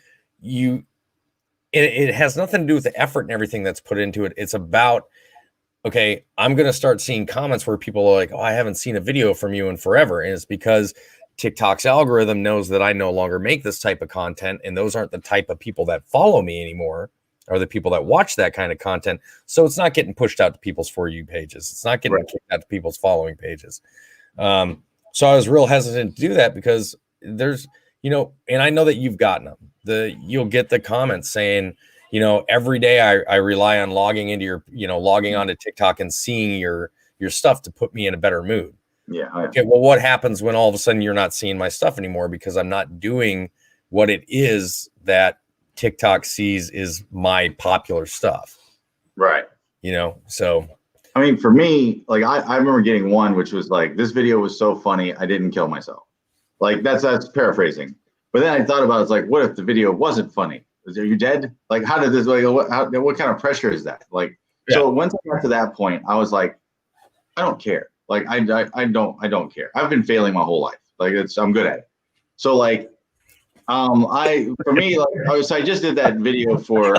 it has nothing to do with the effort and everything that's put into it. It's about, okay, I'm going to start seeing comments where people are like, oh, I haven't seen a video from you in forever. And it's because TikTok's algorithm knows that I no longer make this type of content. And those aren't the type of people that follow me anymore, or the people that watch that kind of content. So it's not getting pushed out to people's For You pages. It's not getting kicked out to people's following pages. So I was real hesitant to do that because there's, and I know that you've gotten them. You'll get the comments saying, every day I rely on logging onto TikTok and seeing your stuff to put me in a better mood. Yeah. Okay. Well, what happens when all of a sudden you're not seeing my stuff anymore because I'm not doing what it is that TikTok sees is my popular stuff. Right. So. I mean, for me, like I remember getting one, which was like, this video was so funny, I didn't kill myself. Like that's paraphrasing. But then I thought about, it's like, what if the video wasn't funny? Are you dead? Like, how did this, like, what kind of pressure is that? Like, So once I got to that point, I was like, I don't care. Like, I don't care. I've been failing my whole life. Like I'm good at it. So like, I just did that video for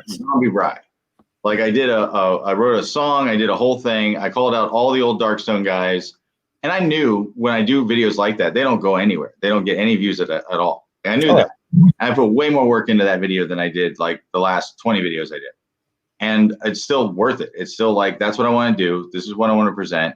Zombie Bride. Like I wrote a song, I did a whole thing. I called out all the old Darkstone guys. And I knew when I do videos like that, they don't go anywhere. They don't get any views at all. And I knew that. And I put way more work into that video than I did like the last 20 videos I did. And it's still worth it. It's still like, that's what I want to do. This is what I want to present.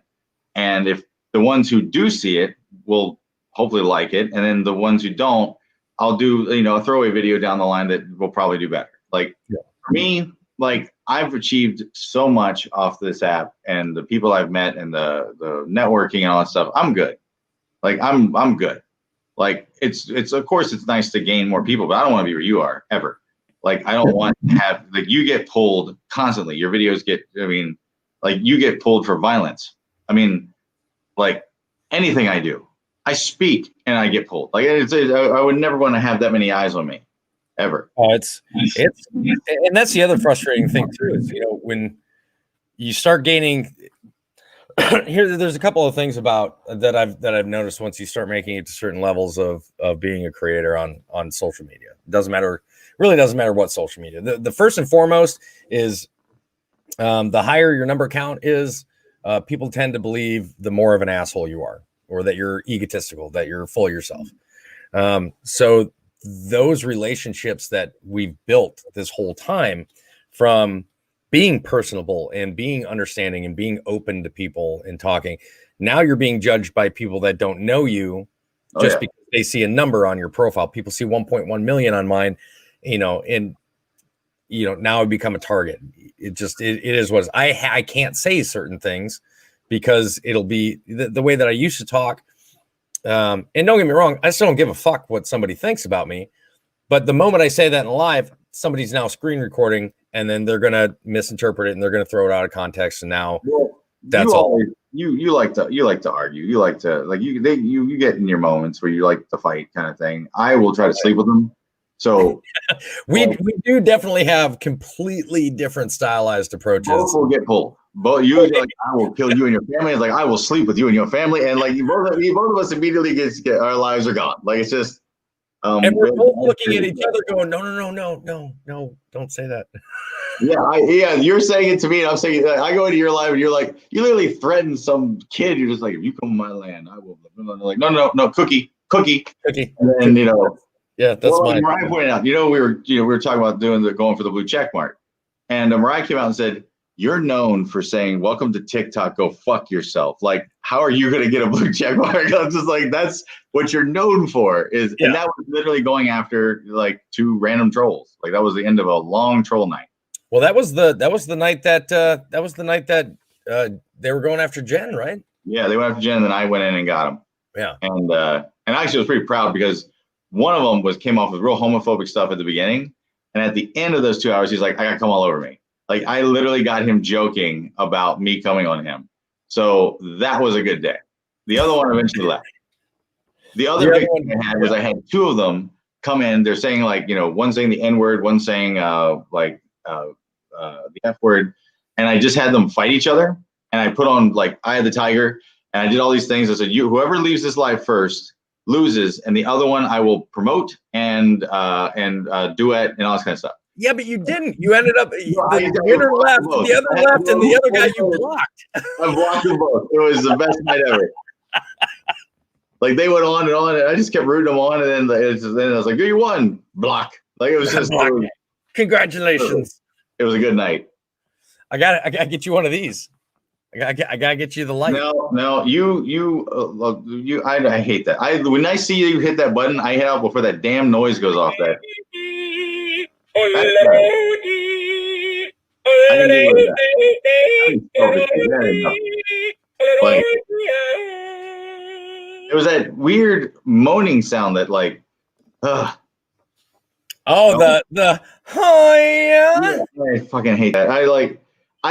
And if the ones who do see it will hopefully like it. And then the ones who don't, I'll do, a throwaway video down the line that will probably do better. Like for me, like I've achieved so much off this app and the people I've met and the networking and all that stuff. I'm good. Like I'm good. Like it's of course it's nice to gain more people, but I don't want to be where you are ever. Like I don't want to have, like, you get pulled constantly. Your videos get, like you get pulled for violence. I mean, like anything I do, I speak and I get pulled. Like I would never want to have that many eyes on me. ever. Oh, it's, and that's the other frustrating thing too, is, when you start gaining there's a couple of things about that I've noticed once you start making it to certain levels of being a creator on social media. It doesn't matter what social media. The first and foremost is the higher your number count is, people tend to believe the more of an asshole you are, or that you're egotistical, that you're full of yourself. So those relationships that we've built this whole time, from being personable and being understanding and being open to people and talking, now you're being judged by people that don't know you just because they see a number on your profile. People see 1.1 million on mine, and now I become a target. It is what it is. I can't say certain things because it'll be the way that I used to talk. And don't get me wrong, I still don't give a fuck what somebody thinks about me. But the moment I say that in live, somebody's now screen recording, and then they're going to misinterpret it, and they're going to throw it out of context. And now that's all. You like to argue. You like to, you get in your moments where you like to fight, kind of thing. I will try to sleep with them. So we do definitely have completely different stylized approaches. Both will get pulled. But you like, I will kill you and your family. It's like, I will sleep with you and your family, and like both of us immediately get our lives are gone. Like, it's just. And we're both looking at each other going, no, don't say that. Yeah, you're saying it to me, and I'm saying, I go into your live, and you're like, you literally threaten some kid. You're just like, if you come to my land, I will. Like, no, cookie. And then, yeah, that's mine. Mariah pointed out, we were talking about going for the blue check mark, and Mariah came out and said, you're known for saying, welcome to TikTok, go fuck yourself. Like, how are you going to get a blue check mark? I'm just like, that's what you're known for. And that was literally going after like 2 random trolls. Like, that was the end of a long troll night. Well, that was the night that they were going after Jen, right? Yeah, they went after Jen, and then I went in and got them. Yeah. And actually I was pretty proud, because one of them came off with real homophobic stuff at the beginning. And at the end of those 2 hours, he's like, I got to come all over me. Like, I literally got him joking about me coming on him. So that was a good day. The other one eventually left. The other big thing I had was I had 2 of them come in. They're saying, like, one saying the N-word, one saying the F word. And I just had them fight each other. And I put on, like, Eye of the Tiger. And I did all these things. I said, whoever leaves this live first loses. And the other one I will promote and duet and all this kind of stuff. Yeah, but you didn't. You ended up the winner left, the other left, and the other guy you blocked. I blocked them both. It was the best night ever. Like, they went on, and I just kept rooting them on, and then I was like, you won. Block. Like, it was just. Congratulations. It was a good night. I gotta get you one of these. I gotta get you the light. No, I hate that. When I see you hit that button, I hit out before that damn noise goes off. That. It was that weird moaning sound that, like, the I fucking hate that. I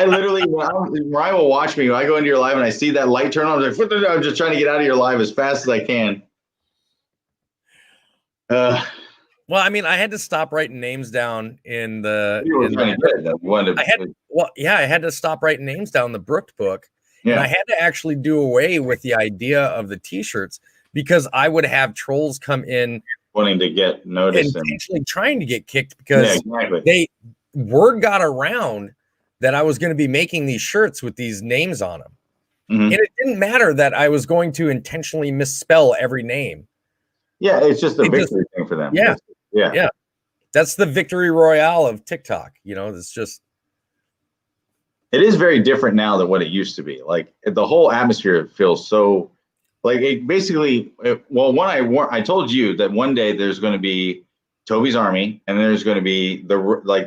literally, Mariah will watch me. When I go into your live and I see that light turn on, I'm like, I'm just trying to get out of your live as fast as I can. Well, I mean, I had to stop writing names down in the. I had to stop writing names down in the Brooked book, and I had to actually do away with the idea of the T-shirts, because I would have trolls come in wanting to get noticed and actually trying to get kicked, because word got around that I was going to be making these shirts with these names on them, and it didn't matter that I was going to intentionally misspell every name. Yeah, it's just a victory thing for them. Yeah. That's the victory royale of TikTok. It's just. It is very different now than what it used to be. Like, the whole atmosphere feels so, like, it basically. I told you that one day there's going to be Toby's army, and then there's going to be the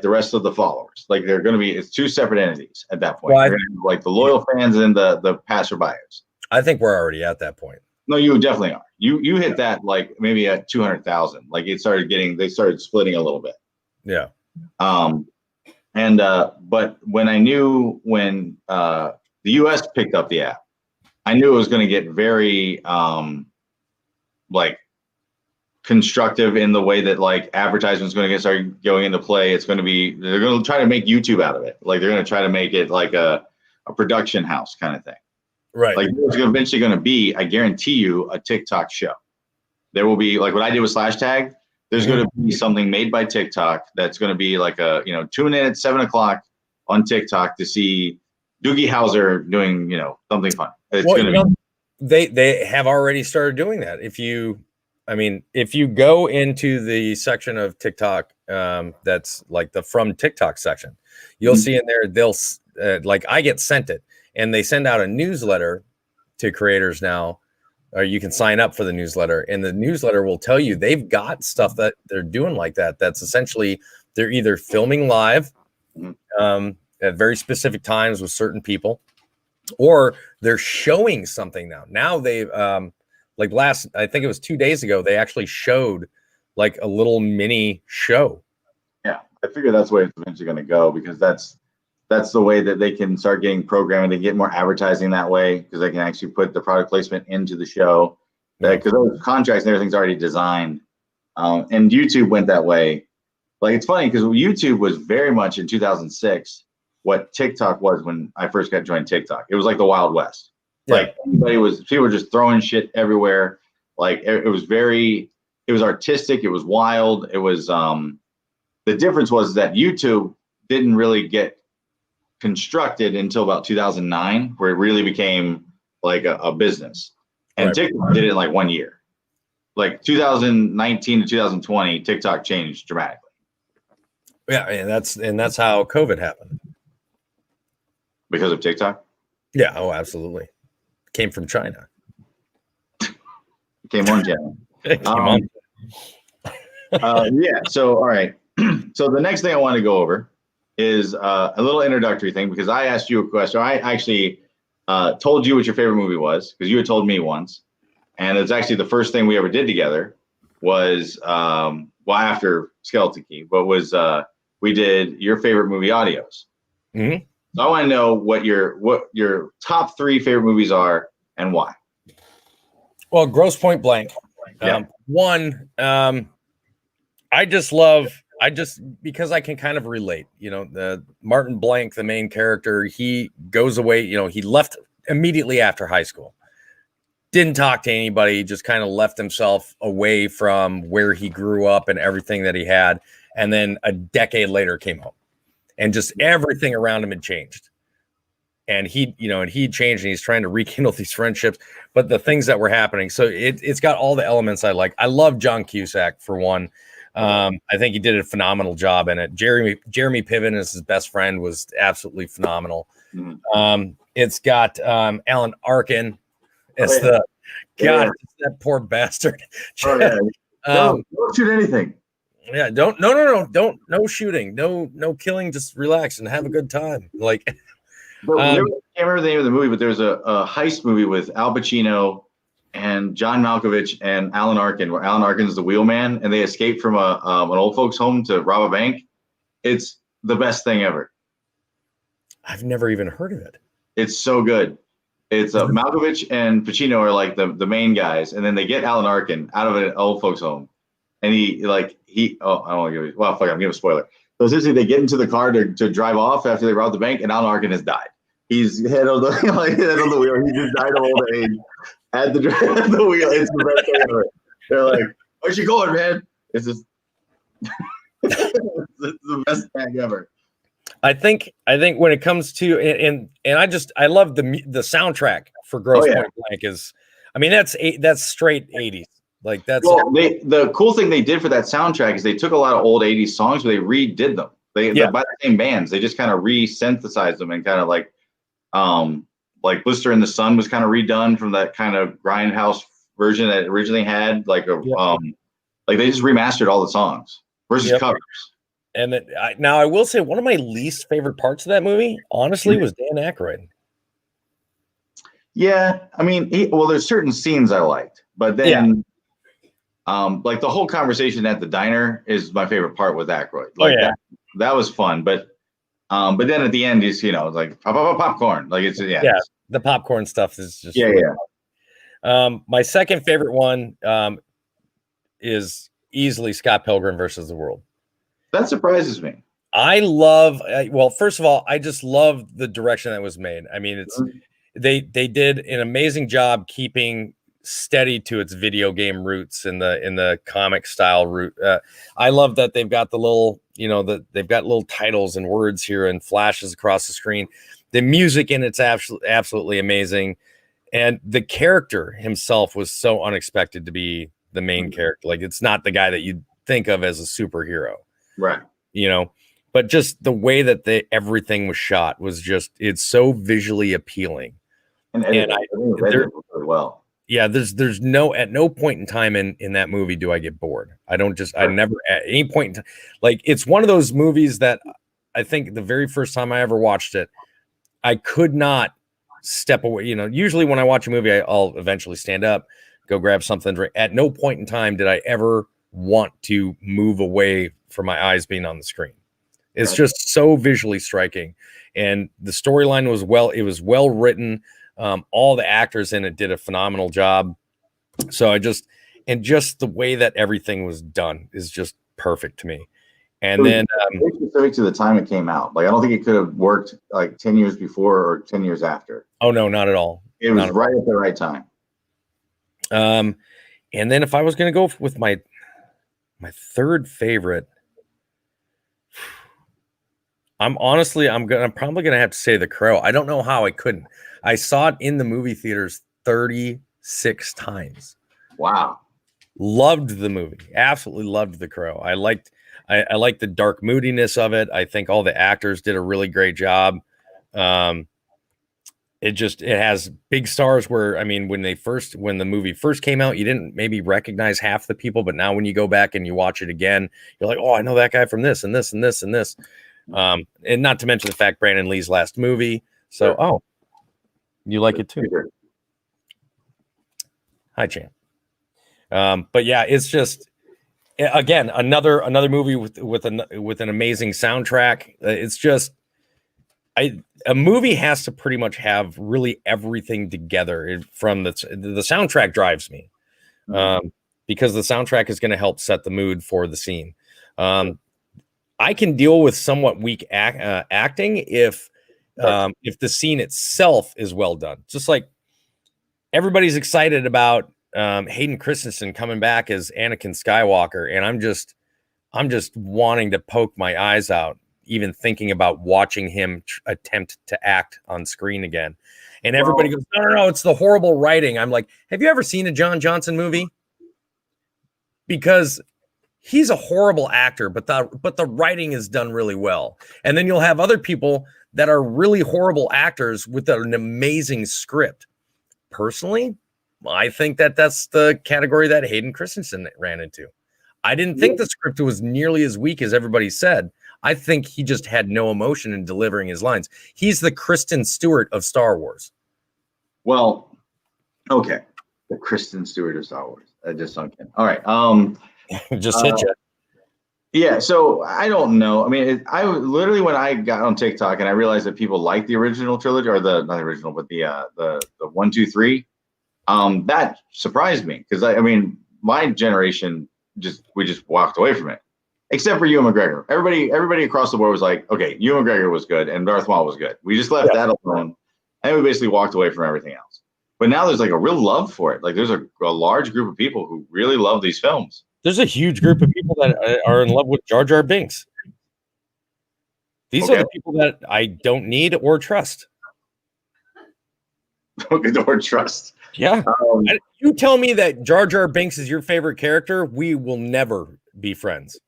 rest of the followers. Like, they're going to be, it's 2 separate entities at that point. Well, like the loyal fans and the passerbyers. I think we're already at that point. No, you definitely are. You hit that, like, maybe at 200,000. Like, they started splitting a little bit. Yeah. But when the US picked up the app, I knew it was going to get very constructive in the way that like advertisement's going to start going into play. They're going to try to make YouTube out of it. Like they're going to try to make it like a production house kind of thing. Right. Like there's eventually going to be, I guarantee you, a TikTok show. There will be like what I did with Slash Tag. There's going to be something made by TikTok that's going to be like tune in at 7:00 on TikTok to see Doogie Howser doing, something fun. They have already started doing that. If you go into the section of TikTok, that's like the From TikTok section, you'll see in there, they'll like I get sent it, and they send out a newsletter to creators now, or you can sign up for the newsletter, and the newsletter will tell you they've got stuff that they're doing like that. That's essentially they're either filming live at very specific times with certain people, or they're showing something now. Now they've I think it was 2 days ago, they actually showed like a little mini show. Yeah, I figure that's the way it's eventually going to go, because that's the way that they can start getting programming. They get more advertising that way, because they can actually put the product placement into the show. Because those contracts and everything's already designed. And YouTube went that way. Like, it's funny because YouTube was very much in 2006 what TikTok was when I first got joined TikTok. It was like the Wild West. Yeah. Like people were just throwing shit everywhere. Like it was artistic. It was wild. It was, the difference was that YouTube didn't really get constructed until about 2009, where it really became like a business. And TikTok did it in like 1 year. Like 2019 to 2020, TikTok changed dramatically. Yeah, and that's how COVID happened. Because of TikTok? Yeah, oh, absolutely. Came from China. Came on China. Yeah, so all right. So the next thing I want to go over is a little introductory thing, because I asked you a question. I actually told you what your favorite movie was, because you had told me once. And it's actually the first thing we ever did together was, after Skeleton Key, but we did your favorite movie audios. Mm-hmm. So I want to know what your top 3 favorite movies are and why. Well, Grosse Point Blank. Yeah. One, because I can kind of relate, the Martin Blank, the main character, he goes away, he left immediately after high school. Didn't talk to anybody, just kind of left himself away from where he grew up and everything that he had. And then a decade later came home, and just everything around him had changed. And he changed, and he's trying to rekindle these friendships, but the things that were happening. So it's got all the elements I like. I love John Cusack, for one. I think he did a phenomenal job in it. Jeremy Piven as his best friend was absolutely phenomenal. Mm-hmm. It's got Alan Arkin. It's that poor bastard. Oh, yeah. Don't shoot anything. Yeah, no shooting, no killing, just relax and have a good time. Like, I can't remember the name of the movie, but there's a heist movie with Al Pacino and John Malkovich and Alan Arkin, where Alan Arkin's the wheelman, and they escape from an old folks' home to rob a bank. It's the best thing ever. I've never even heard of it. It's so good. It's Malkovich and Pacino are like the main guys, and then they get Alan Arkin out of an old folks' home, and I don't want to give you. Well, fuck, I'm giving a spoiler. So essentially, they get into the car to drive off after they rob the bank, and Alan Arkin has died. He's head on the wheel. He just died of old age at the wheel. It's the best thing ever. They're like, "Where's you going, man?" It's just it's the best thing ever. I think when it comes to and I love the soundtrack for Grosse Point Blank that's straight 80s. Like that's the cool thing they did for that soundtrack is they took a lot of old 80s songs, but they redid them. They're by the same bands. They just kind of re-synthesized them, and kind of like Blister in the Sun was kind of redone from that kind of grindhouse version that it originally had. Like they just remastered all the songs versus covers. And now I will say one of my least favorite parts of that movie, honestly, was Dan Aykroyd. Yeah, I mean, there's certain scenes I liked, but then, like the whole conversation at the diner is my favorite part with Aykroyd. Like that was fun, but then at the end, he's like popcorn. Like it's the popcorn stuff is just My my second favorite one. is easily Scott Pilgrim versus the World. That surprises me. I love, well, first of all, I just love the direction that was made. I mean, it's they did an amazing job keeping steady to its video game roots in the comic style route. I love that they've got the little, they've got little titles and words here and flashes across the screen. The music in it's absolutely amazing, and the character himself was so unexpected to be the main character. Like, it's not the guy that you'd think of as a superhero, right? But just the way that everything was shot was just, it's so visually appealing. And really well. Yeah, there's at no point in time in that movie do I get bored. I never at any point in time, like, it's one of those movies that I think the very first time I ever watched it, I could not step away. Usually when I watch a movie, I'll eventually stand up, go grab something to drink. At no point in time did I ever want to move away from my eyes being on the screen. It's just so visually striking, and the storyline was well written. All the actors in it did a phenomenal job. So just the way that everything was done is just perfect to me. And then specific to the time it came out, like, I don't think it could have worked like 10 years before or 10 years after. Oh no, not at all. It was right at the right time. And then if I was going to go with my third favorite, I'm probably gonna have to say The Crow. I don't know how I couldn't. I saw it in the movie theaters 36 times. Wow. Loved the movie. Absolutely loved The Crow. I liked the dark moodiness of it. I think all the actors did a really great job. It has big stars where, I mean, when the movie first came out, you didn't maybe recognize half the people, but now when you go back and you watch it again, you're like, oh, I know that guy from this and this and this and this. And not to mention the fact Brandon Lee's last movie. So, you like it too. Hi, champ. But yeah, it's just, again, another movie with an amazing soundtrack. It's just, a movie has to pretty much have really everything together. From the soundtrack drives me, because the soundtrack is going to help set the mood for the scene. I can deal with somewhat weak acting if the scene itself is well done. Just like everybody's excited about Hayden Christensen coming back as Anakin Skywalker, and I'm just wanting to poke my eyes out, even thinking about watching him attempt to act on screen again. And everybody goes, no, it's the horrible writing. I'm like, have you ever seen a John Johnson movie? Because he's a horrible actor, but the writing is done really well. And then you'll have other people that are really horrible actors with an amazing script. Personally, I think that's the category that Hayden Christensen ran into. I didn't think the script was nearly as weak as everybody said. I think he just had no emotion in delivering his lines. He's the Kristen Stewart of Star Wars. Well, okay. The Kristen Stewart of Star Wars. I just sunk in. All right. Just hit you. Yeah, so I don't know. I mean, I literally, when I got on TikTok and I realized that people like the original trilogy, or not the original, but the 1, 2, 3, that surprised me, because I mean, my generation we just walked away from it, except for Ewan McGregor. Everybody across the board was like, okay, Ewan McGregor was good and Darth Maul was good. We just left that alone, and we basically walked away from everything else. But now there's like a real love for it. Like, there's a large group of people who really love these films. There's a huge group of people that are in love with Jar Jar Binks. These are the people that I don't need or trust. Don't need or trust. Yeah. You tell me that Jar Jar Binks is your favorite character, we will never be friends.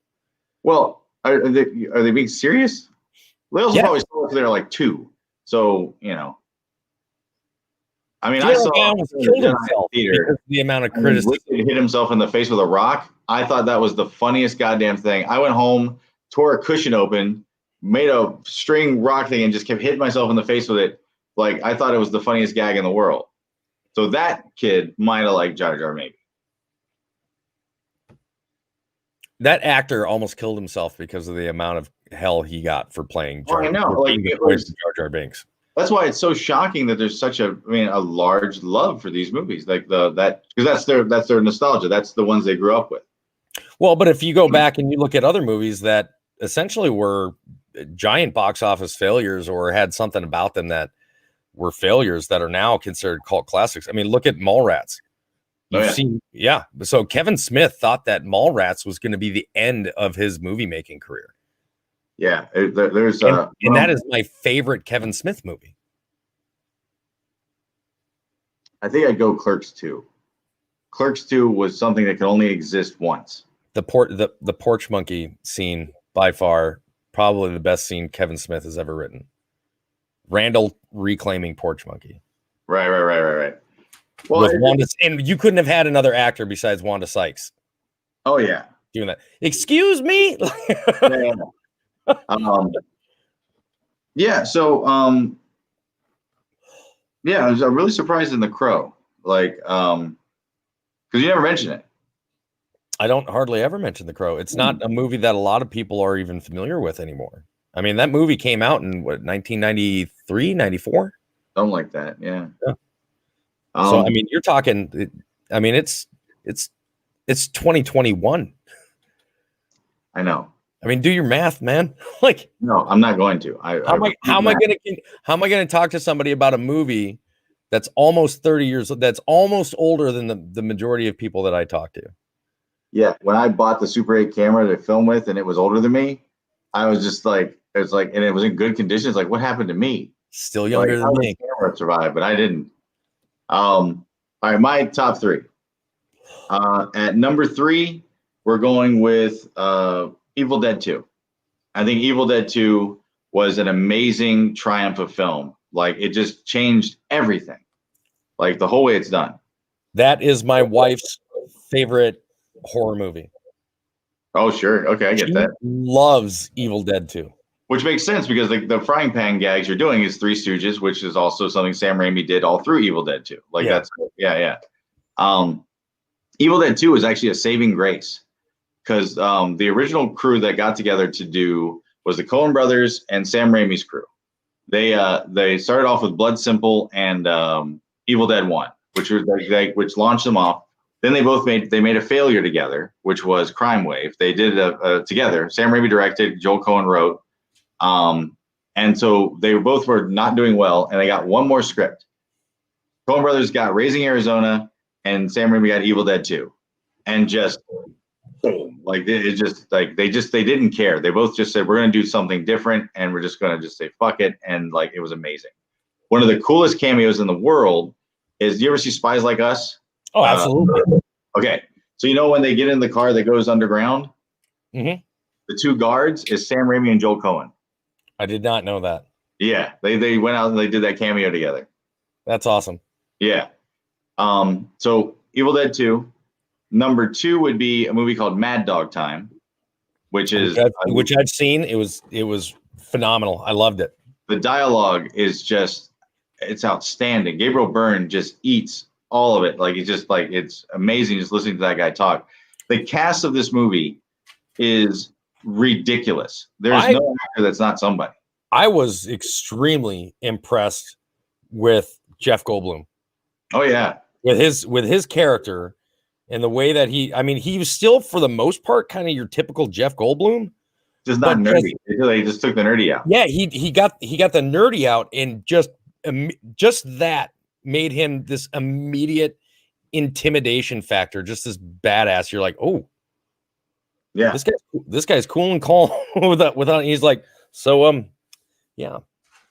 Well, are they being serious? Lils probably still there like 2. So, I mean, I saw almost killed himself because of the amount of criticism. He hit himself in the face with a rock. I thought that was the funniest goddamn thing. I went home, tore a cushion open, made a string rock thing, and just kept hitting myself in the face with it. Like, I thought it was the funniest gag in the world. So that kid might have liked Jar Jar, maybe. That actor almost killed himself because of the amount of hell he got for playing Jar Jar. I know, like, Jar Jar Binks. That's why it's so shocking that there's such a large love for these movies, like because that's their nostalgia. That's the ones they grew up with. Well, but if you go back and you look at other movies that essentially were giant box office failures or had something about them that were failures that are now considered cult classics. I mean, look at Mallrats. You've seen, yeah. So Kevin Smith thought that Mallrats was going to be the end of his movie making career. Yeah, and that is my favorite Kevin Smith movie. I think I'd go Clerks 2. Clerks 2 was something that could only exist once. The porch monkey scene, by far, probably the best scene Kevin Smith has ever written. Randall reclaiming porch monkey. Right. Well, and you couldn't have had another actor besides Wanda Sykes. Oh yeah, doing that. Excuse me. Yeah. So I was really surprised in The Crow, like, because you never mention it. I don't hardly ever mention The Crow. It's not a movie that a lot of people are even familiar with anymore. I mean, that movie came out in what, 1993, 94? Something like that. Yeah. So I mean, you're talking. I mean, it's 2021. I know. I mean, do your math, man. Like, no, I'm not going to. How am I going to talk to somebody about a movie that's almost 30 years, that's almost older than the majority of people that I talk to? Yeah, when I bought the Super 8 camera to film with, and it was older than me, I was just like, it's like, and it was in good condition. It's like, what happened to me? Still younger than me. Camera survived, but I didn't. All right, my top three. At number 3, we're going with Evil Dead 2. I think Evil Dead 2 was an amazing triumph of film. Like, it just changed everything. Like, the whole way it's done. That is my wife's favorite horror movie. Oh, sure. Okay, I get that. Loves Evil Dead 2. Which makes sense because the frying pan gags you're doing is Three Stooges, which is also something Sam Raimi did all through Evil Dead 2. Like, that's, yeah. Evil Dead 2 is actually a saving grace because the original crew that got together to do was the Coen brothers and Sam Raimi's crew. They started off with Blood Simple and Evil Dead 1, which launched them off. Then they made a failure together, which was Crime Wave. They did it together. Sam Raimi directed, Joel Coen wrote. And so they both were not doing well, and they got one more script. Coen brothers got Raising Arizona, and Sam Raimi got Evil Dead 2. And just boom, like it just like they didn't care. They both just said, we're gonna do something different, and we're just gonna just say fuck it. And like it was amazing. One of the coolest cameos in the world is, do you ever see Spies Like Us? Oh, absolutely. Okay. So you know when they get in the car that goes underground? Mm-hmm. The two guards is Sam Raimi and Joel Coen. I did not know that. Yeah. They went out and they did that cameo together. That's awesome. Yeah. So Evil Dead 2. Number 2 would be a movie called Mad Dog Time, which I've seen. It was phenomenal. I loved it. The dialogue is just, it's outstanding. Gabriel Byrne just eats all of it. Like, it's amazing just listening to that guy talk. The cast of this movie is ridiculous. There's no actor that's not somebody. I was extremely impressed with Jeff Goldblum. Oh yeah. With his character and the way that he was still, for the most part, kind of your typical Jeff Goldblum. Just not nerdy. They just took the nerdy out. Yeah, he got the nerdy out, and just that made him this immediate intimidation factor, just this badass. You're like, oh, yeah, this guy's cool and calm without. He's like, so yeah.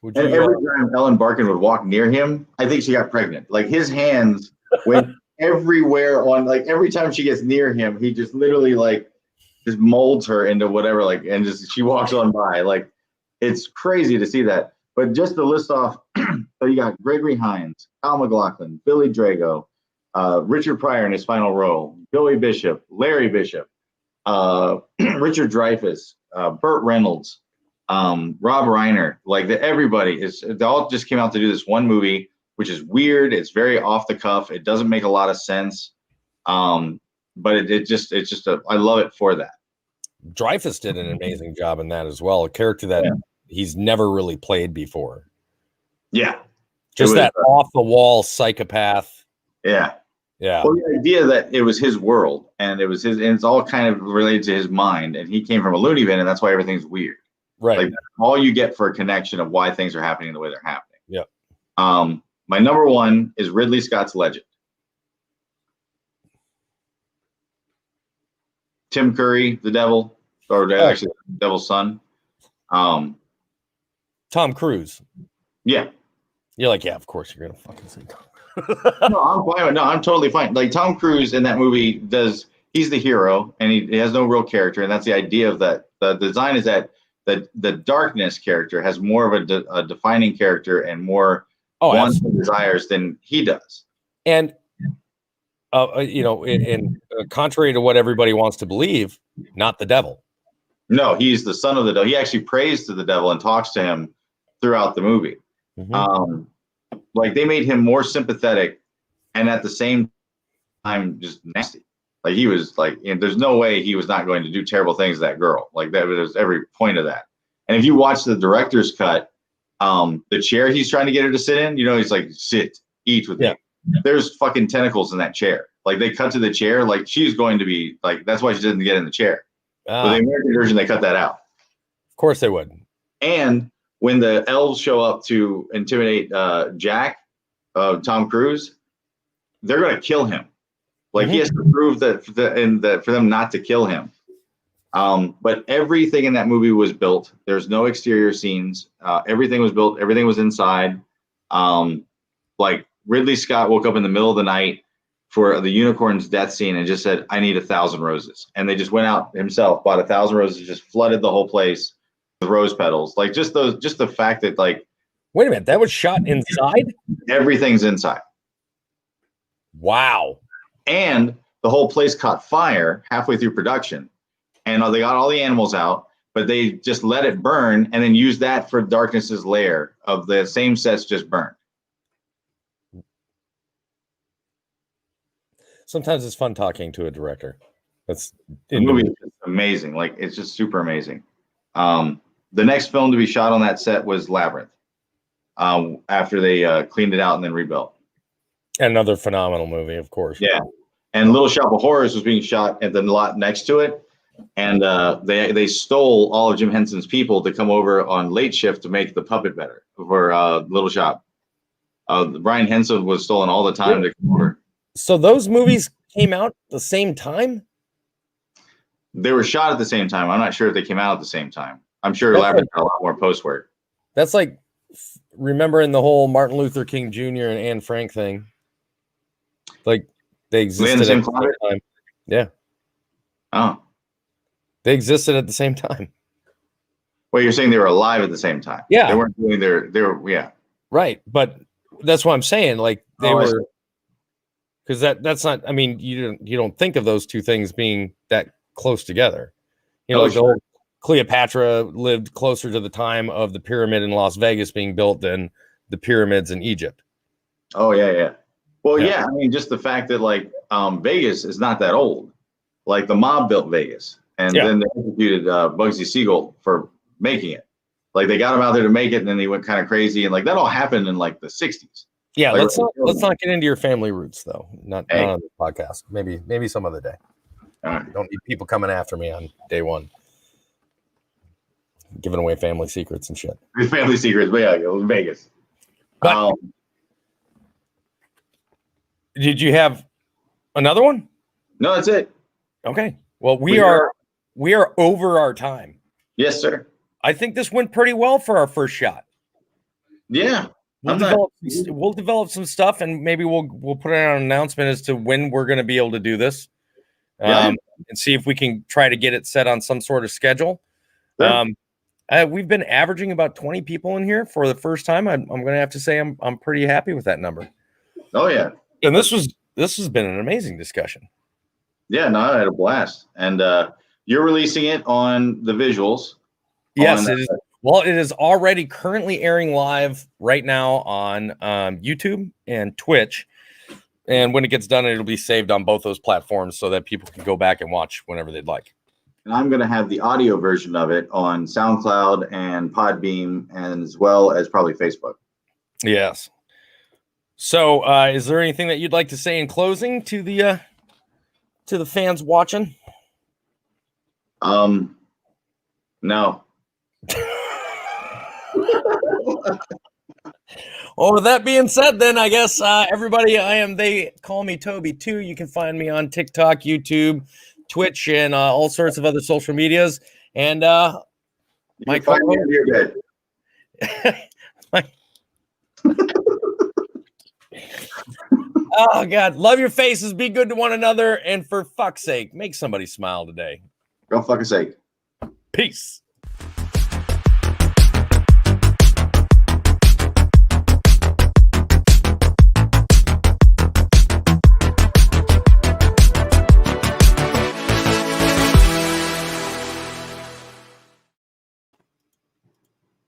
And every time Ellen Barkin would walk near him, I think she got pregnant. Like, his hands went everywhere on. Like, every time she gets near him, he just literally like just molds her into whatever. Like, and just she walks on by. Like, it's crazy to see that. But just to list off, so you got Gregory Hines, Kyle MacLachlan, Billy Drago, Richard Pryor in his final role, Joey Bishop, Larry Bishop, Richard Dreyfuss, Burt Reynolds, Rob Reiner. Like, everybody they all just came out to do this one movie, which is weird. It's very off the cuff. It doesn't make a lot of sense. But it's just I love it for that. Dreyfuss did an amazing job in that as well. A character that he's never really played before. Yeah. Just that off the wall psychopath. Yeah. Yeah. Well, the idea that it was his world and it was his, and it's all kind of related to his mind, and he came from a loony bin, and that's why everything's weird. Right. Like all you get for a connection of why things are happening the way they're happening. Yeah. My number one is Ridley Scott's Legend. Tim Curry, the devil, or actually the devil's son. Tom Cruise. Yeah. You're like, yeah, of course you're gonna fucking say Tom. No, I'm fine. No, I'm totally fine. Like Tom Cruise in that movie he's the hero, and he has no real character, and that's the idea of that. The design is that the darkness character has more of a defining character and more wants and desires than he does. And contrary to what everybody wants to believe, not the devil. No, he's the son of the devil. He actually prays to the devil and talks to him throughout the movie. Mm-hmm. Like they made him more sympathetic, and at the same time, just nasty. Like he was like, there's no way he was not going to do terrible things to that girl. Like that was every point of that. And if you watch the director's cut, the chair he's trying to get her to sit in, he's like, sit, eat with me. There's fucking tentacles in that chair. Like they cut to the chair, like she's going to be like, that's why she didn't get in the chair. But the American version, they cut that out. Of course they would. And when the elves show up to intimidate Jack, Tom Cruise, they're going to kill him. Like he has to prove that for them not to kill him. But everything in that movie was built. There's no exterior scenes. Everything was built. Everything was inside. Like Ridley Scott woke up in the middle of the night for the unicorn's death scene and just said, I need 1,000 roses. And they just went out himself, bought 1,000 roses, just flooded the whole place with rose petals. Like just the fact that like, wait a minute, that was shot inside? Everything's inside. Wow. And the whole place caught fire halfway through production. And they got all the animals out, but they just let it burn and then used that for Darkness's lair of the same sets just burned. Sometimes it's fun talking to a director. The movie is amazing. Like it's just super amazing. The next film to be shot on that set was Labyrinth. After they cleaned it out and then rebuilt. Another phenomenal movie, of course. Yeah. And Little Shop of Horrors was being shot at the lot next to it. And they stole all of Jim Henson's people to come over on late shift to make the puppet better for Little Shop. Brian Henson was stolen all the time to come over. So those movies came out at the same time? They were shot at the same time. I'm not sure if they came out at the same time. I'm sure Labyrinth got a lot more post work. That's like remembering the whole Martin Luther King Jr. and Anne Frank thing. Like they existed at the same time. Yeah. Oh. They existed at the same time. Well, you're saying they were alive at the same time. Yeah. They weren't doing yeah. Right. But that's what I'm saying. Like they were, because that's not, I mean, you don't think of those two things being that close together. Like the whole Cleopatra lived closer to the time of the pyramid in Las Vegas being built than the pyramids in Egypt. Oh, yeah. Well, yeah. I mean, just the fact that like Vegas is not that old. Like the mob built Vegas. And then they executed Bugsy Siegel for making it. Like they got him out there to make it, and then he went kind of crazy, and like that all happened in like the 60s. Yeah, like, let's not get into your family roots though. Not on the podcast. Maybe some other day. All right. Don't need people coming after me on day one, giving away family secrets and shit. Family secrets, but yeah, it was Vegas. But, did you have another one? No, that's it. Okay. Well, we are over our time. Yes, sir. I think this went pretty well for our first shot. Yeah. We'll develop some stuff, and maybe we'll put out an announcement as to when we're going to be able to do this, and see if we can try to get it set on some sort of schedule. Sure. We've been averaging about 20 people in here for the first time. I'm going to have to say I'm pretty happy with that number. Oh yeah. And this has been an amazing discussion. Yeah, no, I had a blast. And you're releasing it on the visuals. Yes, it is. Well, it is already currently airing live right now on YouTube and Twitch. And when it gets done, it'll be saved on both those platforms so that people can go back and watch whenever they'd like. And I'm going to have the audio version of it on SoundCloud and Podbeam, and as well as probably Facebook. Yes. So, is there anything that you'd like to say in closing to the fans watching? No. Well, with that being said, then I guess everybody, they call me Toby too. You can find me on TikTok, YouTube, Twitch, and all sorts of other social medias. And my find me under your bed. Oh God, love your faces, be good to one another, and for fuck's sake, make somebody smile today. For fuck's sake. Peace.